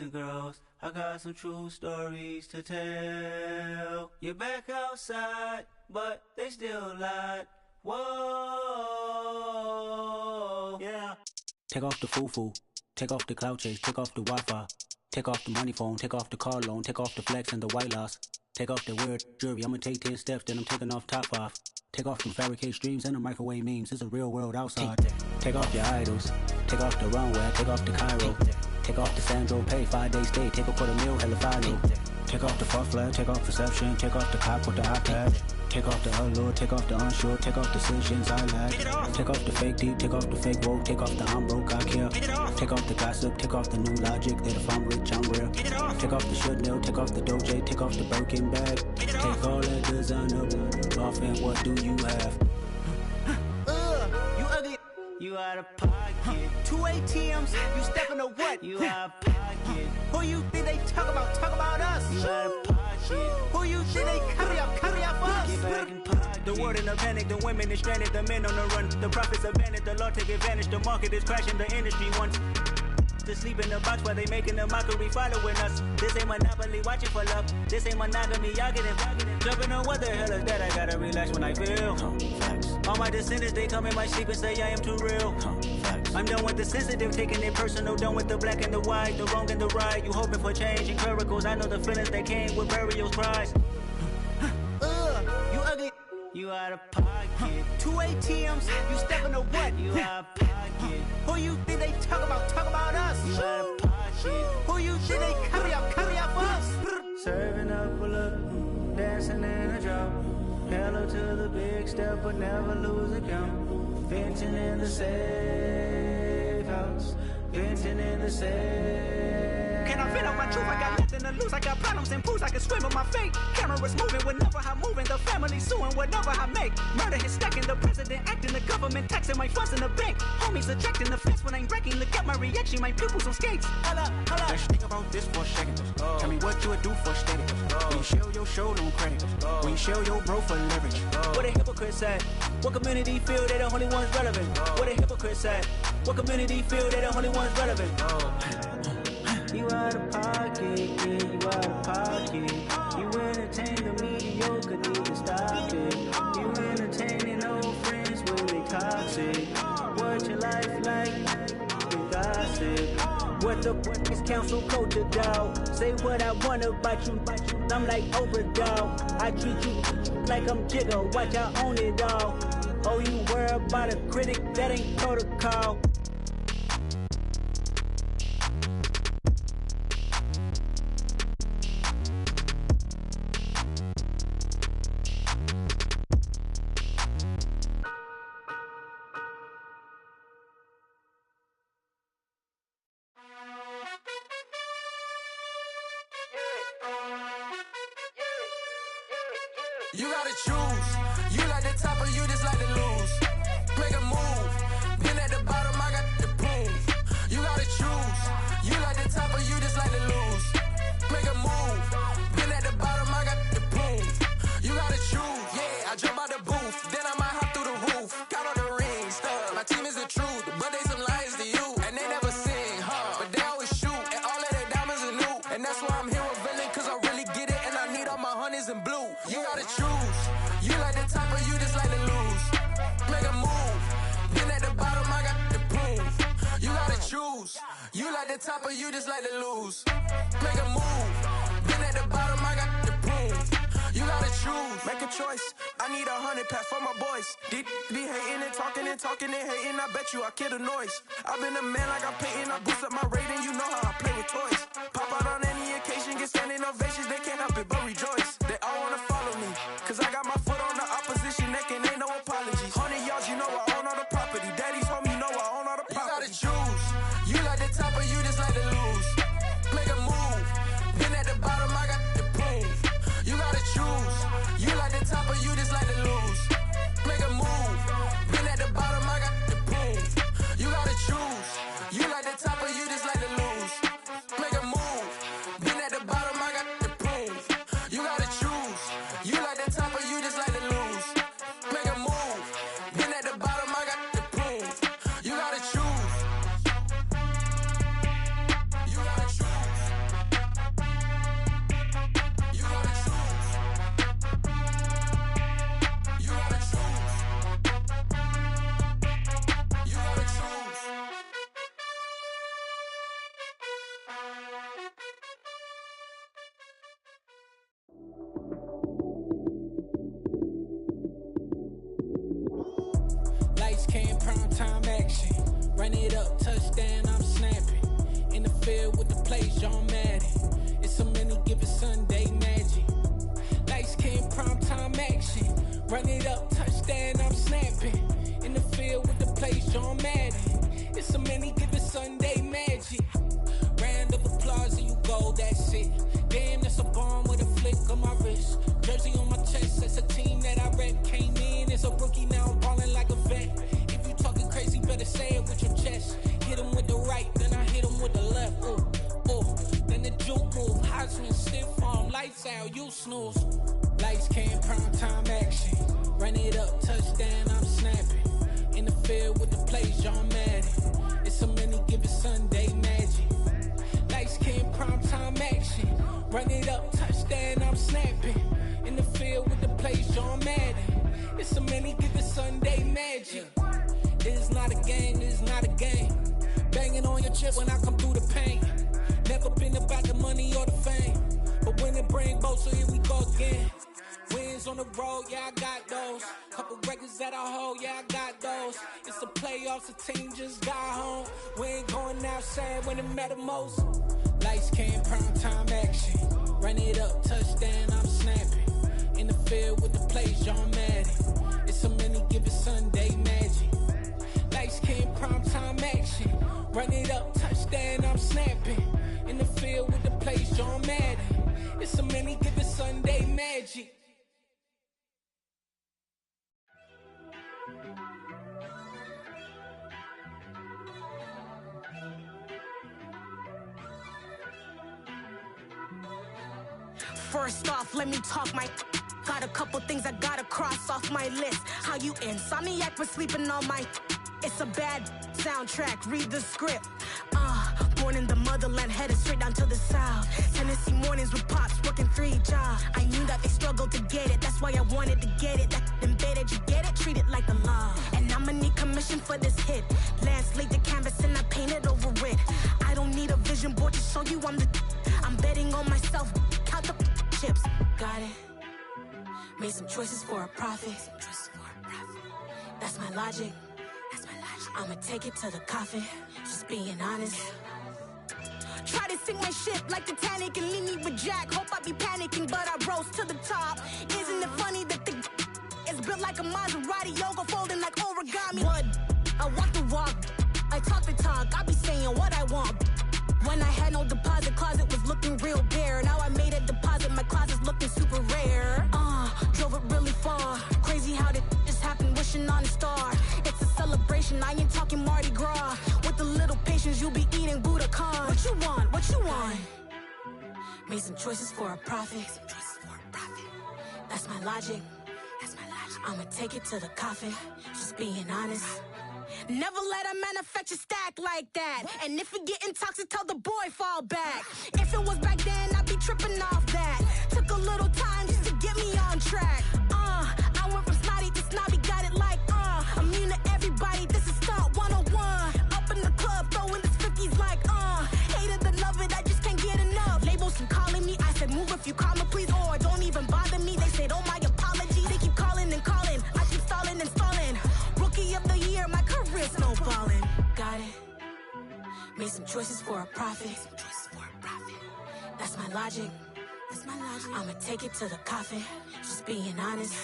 and girls. I got some true stories to tell. You're back outside, but they still lied. Whoa, yeah.
Take off the foo-foo, take off the cloud chase, take off the Wi-Fi, take off the money phone, take off the car loan, take off the flex and the white loss, take off the weird jewelry. I'ma take 10 steps, then I'm taking off top 5. Take off them fabricate streams and the microwave memes. It's a real world outside. Take off your idols, take off the runway, take off the Cairo, take off the Sandro Pay, 5-day stay, take a $250,000, hella final. Take off the fuck flag, take off perception, take off the cop with the iPad. Take off the allure, take off the unsure, take off decisions I lack. Take off the fake deep, take off the fake woke, take off the I'm broke, I care. Take off the gossip, take off the new logic that if I'm rich, I'm real. Take off the should know, take off the Doja, take off the Birkin bag. Take all that designer off and what do you have?
You ugly. You out of pocket. 2 ATMs, you stepping to what? You out of pocket. Who you think they talk about? Talk about us. You out of pocket. Who you think they carry up for us? Get back in pocket. The world in a panic, the women is stranded, the men on the run. The profits abandoned, the law take advantage. The market is crashing, the industry wants to sleep in the box while they making a mockery following us. This ain't monopoly, watching for love. This ain't monogamy, y'all getting jumping on what the hell is that? I gotta relax when I feel. All my descendants, they come in my sleep and say I am too real. I'm done with the sensitive, taking it personal. Done with the black and the white, the wrong and the right. You hoping for change and miracles. I know the feelings that came with burials, cries. You ugly. You out of pocket. 2 ATMs, you stepping to what? You out of pocket. Who you think they talk about? Talk about us. You out of pocket. Who you think they carry up for us? Serving up a look, dancing in a drop. Hello to the big step, but never lose a count. Venting in the safe house. Venting in the safe. Can I feel out my truth? I got nothing to lose. I got problems and pools. I can swim with my fate. Cameras moving whenever I'm moving. The family suing whatever I make. Murder is stacking. The president acting. The government taxing my funds in the bank. Homies ejecting the fence when I'm breaking. Look at my reaction. My pupils on skates. Holla, holla.
Let's think about this for a second. Tell me what you would do for status. When you show your show, no credit. When you show your bro for leverage.
What a hypocrite said. What community feel they the only ones relevant? What a hypocrite said. What community feel they the only ones relevant? You out of pocket, yeah, you out of pocket. You entertain the mediocre, need to stop it. You entertaining old friends when they toxic. What your life like? The gossip. What the is council culture, dog? Say what I want about you. I'm like overdog. I treat you like I'm Jigga. Watch I own it all. Oh, you worry about a critic? That ain't protocol.
You gotta choose. You like the top or you just like to lose. Make a move. Been at the bottom, I got the proof. You gotta choose. You like the top or you just like to lose. Make a move. Been at the bottom, I got the proof. You gotta choose. Yeah, I jump out the booth. Then I might hop through the roof. Count on the rings. My team is the truth, but they some liars to you. And they never sing, but they always shoot. And all of their diamonds are new. And that's why I'm here with Villain, cause I really get it. And I need all my honeys in blue. You gotta choose. You like the top or you just like to lose. Make a move. Been at the bottom, I got the proof. You gotta choose. You like the top or you just like to lose. Make a move. Been at the bottom, I got the proof. You gotta choose. Make a choice. I need 100 packs for my boys. Deep be hating and talking and hating. I bet you I kill the noise. I've been a man like I'm painting. I boost up my rating. You know how I play with toys. Pop out on any occasion, get standing ovations. They can't help it but rejoice. They all wanna follow me, cause I got my foot on the opposition neck and ain't no apologies. 100 yards, you know I own all the property. Daddy's home, you know I own all the property. You gotta choose. You like the top or you just like to lose. Make a move. Been at the bottom, I got the proof. You gotta choose. You like the top or you just like to lose. Make a move. Been at the bottom, I got the proof. You gotta choose. You like the top or you just like to lose. Make a move. Been at the bottom, I got the proof. You gotta choose. You like the top.
touchdown, I'm snapping. In the field with the plays, John Madden. It's a many given Sunday magic. Lights came primetime action. Run it up, touchdown, I'm snapping. In the field with the plays, John Madden. It's a many given Sunday magic. Round of applause and you go, that's it. Damn, that's a bomb with a flick on my wrist. Jersey on my chest, that's a team that I rep. Came in as a rookie, now I'm ballin' like a vet. If you talking crazy, better say it with your chest. Hit him with the right, then I hit him with the left. Ooh, ooh. Then the juke move, Heisman, stiff arm, lights out, you snooze. Lights came, prime time action. Run it up, touchdown, I'm snapping. In the field with the plays, John Madden. It's a many given Sunday magic. Lights came, prime time action. Run it up, touchdown, I'm snapping. In the field with the plays, John Madden. It's a many given Sunday magic. It's not a game, it's not a game. Banging on your chip when I come through the paint. Never been about the money or the fame. But when it bring both, so here we go again. Wins on the road, yeah, I got those. Couple records that I hold, yeah, I got those. It's the playoffs, the team just got home. We ain't going outside when it matter most. Lights came, prime time action. Run it up, touchdown, I'm snapping. In the field with the plays, John Madden. It's a many given Sunday magic. Lights came, prime time action. Run it up, touchdown, I'm snapping. In the field with the plays, John Madden. It's a many given Sunday magic.
First off, let me talk my. Got a couple things I gotta cross off my list. How you insomniac for sleeping on my. It's a bad soundtrack, read the script. Born in the motherland, headed straight down to the south. Tennessee mornings with pops, working 3 jobs. I knew that they struggled to get it, that's why I wanted to get it. That embedded, you get it, treat it like the law. And I'ma need commission for this hit. Lance laid the canvas and I painted over it. I don't need a vision board to show you I'm the. I'm betting on myself, count the chips. Got it. Made some choices for a profit. That's my logic. I'ma take it to the coffin, just being honest. Try to sink my ship like Titanic and leave me with Jack. Hope I be panicking, but I rose to the top. Isn't it funny that the is built like a Maserati, yoga folding like origami? What? I walk the walk, I talk the talk, I be saying what I want. When I had no deposit, closet was looking real bare. Now I made a deposit, my closet's looking super rare. Drove it really far. Crazy how did just happen, wishing on a star. It's a celebration, I ain't talking Mardi Gras. With a little patience, you'll be eating Budokan. What you want? What you want? Made some choices for a profit. That's my logic. I'ma take it to the coffin, just being honest. Never let a manufacture stack like that. And if it getting toxic, tell the boy fall back. If it was back then, I'd be tripping off that. Took a little time just to get me on track. I went from snotty to snobby, got it like immune to everybody, this is stunt 101. Up in the club, throwing this 50s like hate it, love it, I just can't get enough. Labels keep calling me, I said move if you call me please, or don't even bother me. They said oh my apology, they keep calling and calling. I keep stalling and stalling. Rookie of the year, my career snowballing. Got it. Made some choices for a profit. That's my logic. I'ma take it to the coffin, just being honest.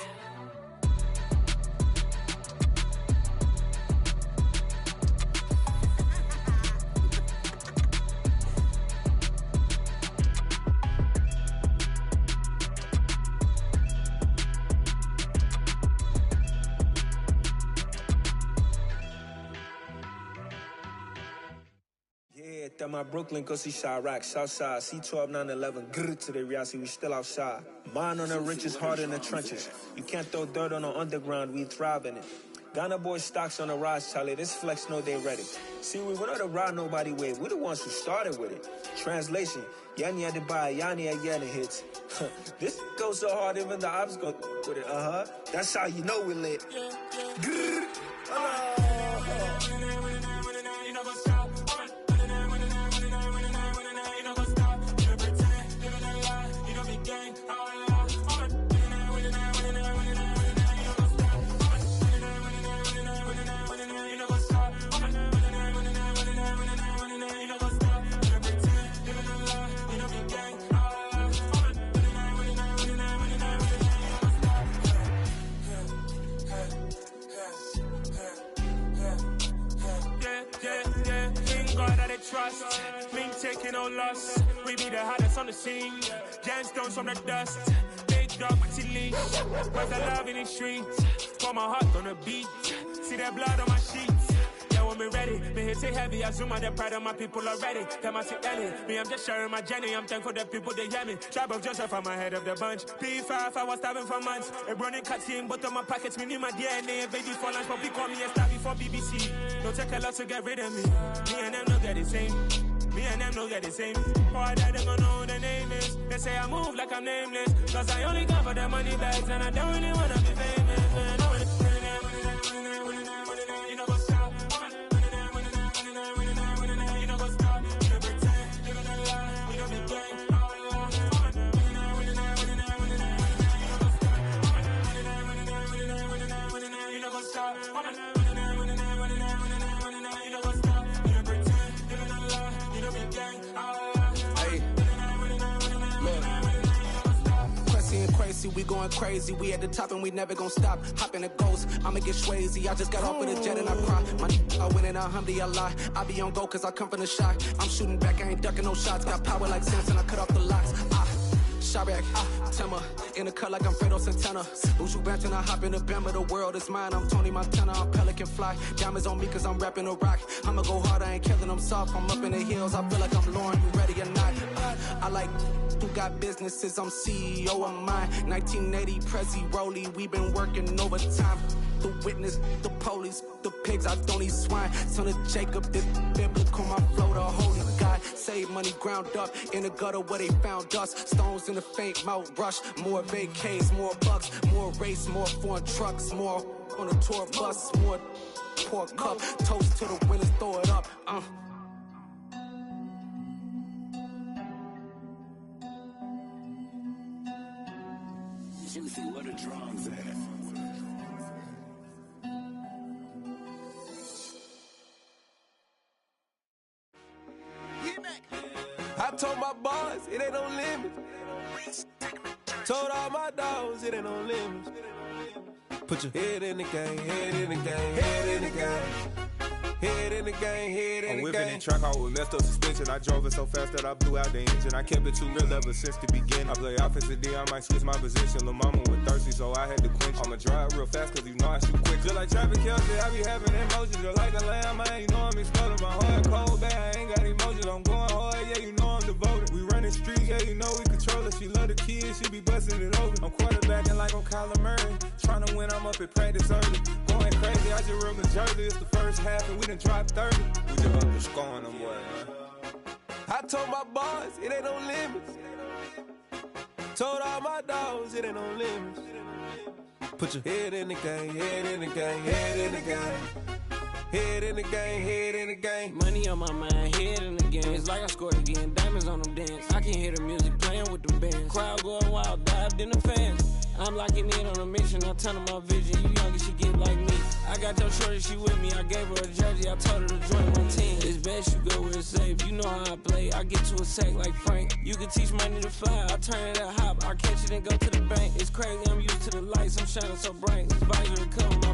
That my Brooklyn, go see Chirac, Southside, C12, 911, grrr to the reality, we still outside. Mine on the riches, hard in the trenches. You can't throw dirt on the underground, we thrive in it. Ghana boys stocks on the rise, Charlie, this flex know they ready. See, we went on the ride nobody with, we the ones who started with it. Translation, Yani had to buy, Yani had getting hits. This goes so hard, even the ops go with it, That's how you know we lit. Grrr,
the hottest on the scene. Gemstones from the dust. Big dog, chili. Where's the love in the streets? Pour my heart on the beat. See that blood on my sheets. When me ready, me hit it heavy. I zoom out the pride of my people already. Them I see Ellie. Me, I'm just sharing my journey. I'm thankful that people they hear me. Tribe of Joseph, I'm ahead of the bunch. P5, I was starving for months. A running cut in bottom of my pockets. Me need my DNA. Baby for lunch, but we call me a star before BBC. Don't take a lot to get rid of me. Me and them no get the same. Me and them no get the same. Boy, that they gonna know who the name is. They say I move like I'm nameless. Cause I only come for the money bags. And I don't really wanna be famous, man.
We going crazy, we at the top and we never gon' stop. Hop in a ghost, I'ma get swayzy. I just got off with a jet and I cry. My I win in a alhamdulillah. I be on go cause I come from the shot. I'm shooting back, I ain't ducking no shots. Got power like Samson, I cut off the locks. Sharek, Tema, in the cut like I'm Fredo Santana. Uju Banton, I hop in the Bama, the world is mine. I'm Tony Montana, I'm Pelican Fly. Diamonds on me cause I'm rapping a rock. I'ma go hard, I ain't killing them soft. I'm up in the hills, I feel like I'm Lauren, you ready or not? I like who got businesses, I'm CEO of mine. 1980 Prezi Rolly, we been working overtime. The witness, the police, the pigs, I don't eat swine. Son of Jacob, this biblical, my flow, the holy God. Save money ground up in the gutter where they found us. Stones in the faint mouth rush. More vacays, more bucks, more race, more foreign trucks, more on a tour bus, more pour cup. Toast to the winners, throw it up.
Juicy, where the drums at?
I told my boys, it ain't no limits. Told all my dogs, it ain't no limits. Put your head in the game, head in the game, head in the game. Head in the game, head in the game.
I'm whipping in track out with messed up suspension. I drove it so fast that I blew out the engine. I kept it too real ever since the beginning. I play offensive D, I might switch my position. Lil' mama was thirsty, so I had to quench. I'ma drive real fast, cause you know I shoot quick. Just like traffic Kelsey, I be having emotions. Just like a landmine, you know I'm exploding. My heart cold, bad, I ain't got emotions. I'm going hard, yeah, you know I'm devoted. We running streets, yeah, you know we control it. She love the kids, she be busting it over. I'm quarterbacking like I'm Kyler Murray. Trying to win, I'm up at practice early. Going crazy, I just rode the jersey. It's the first half and we done dropped 30. We just up to scoring them, boy, man. I told my boys, it ain't no limits. Told all my dogs, it ain't no limits. Put your head in the game, head in the game, head in the game. Head in the game, head in the game.
Money on my mind, head in the game. It's like I scored again, diamonds on them dance. I can hear the music playing with them bands. Crowd going wild, dived in the fans. I'm locking in on a mission, I tell her my vision. You younger, she get like me. I got your shorty, she with me. I gave her a jersey, I told her to join my team. It's best you go where it's safe. You know how I play. I get to a sack like Frank. You can teach money to fly. I turn it a hop. I catch it and go to the bank. It's crazy, I'm used to the lights. I'm shining so bright. This visor cover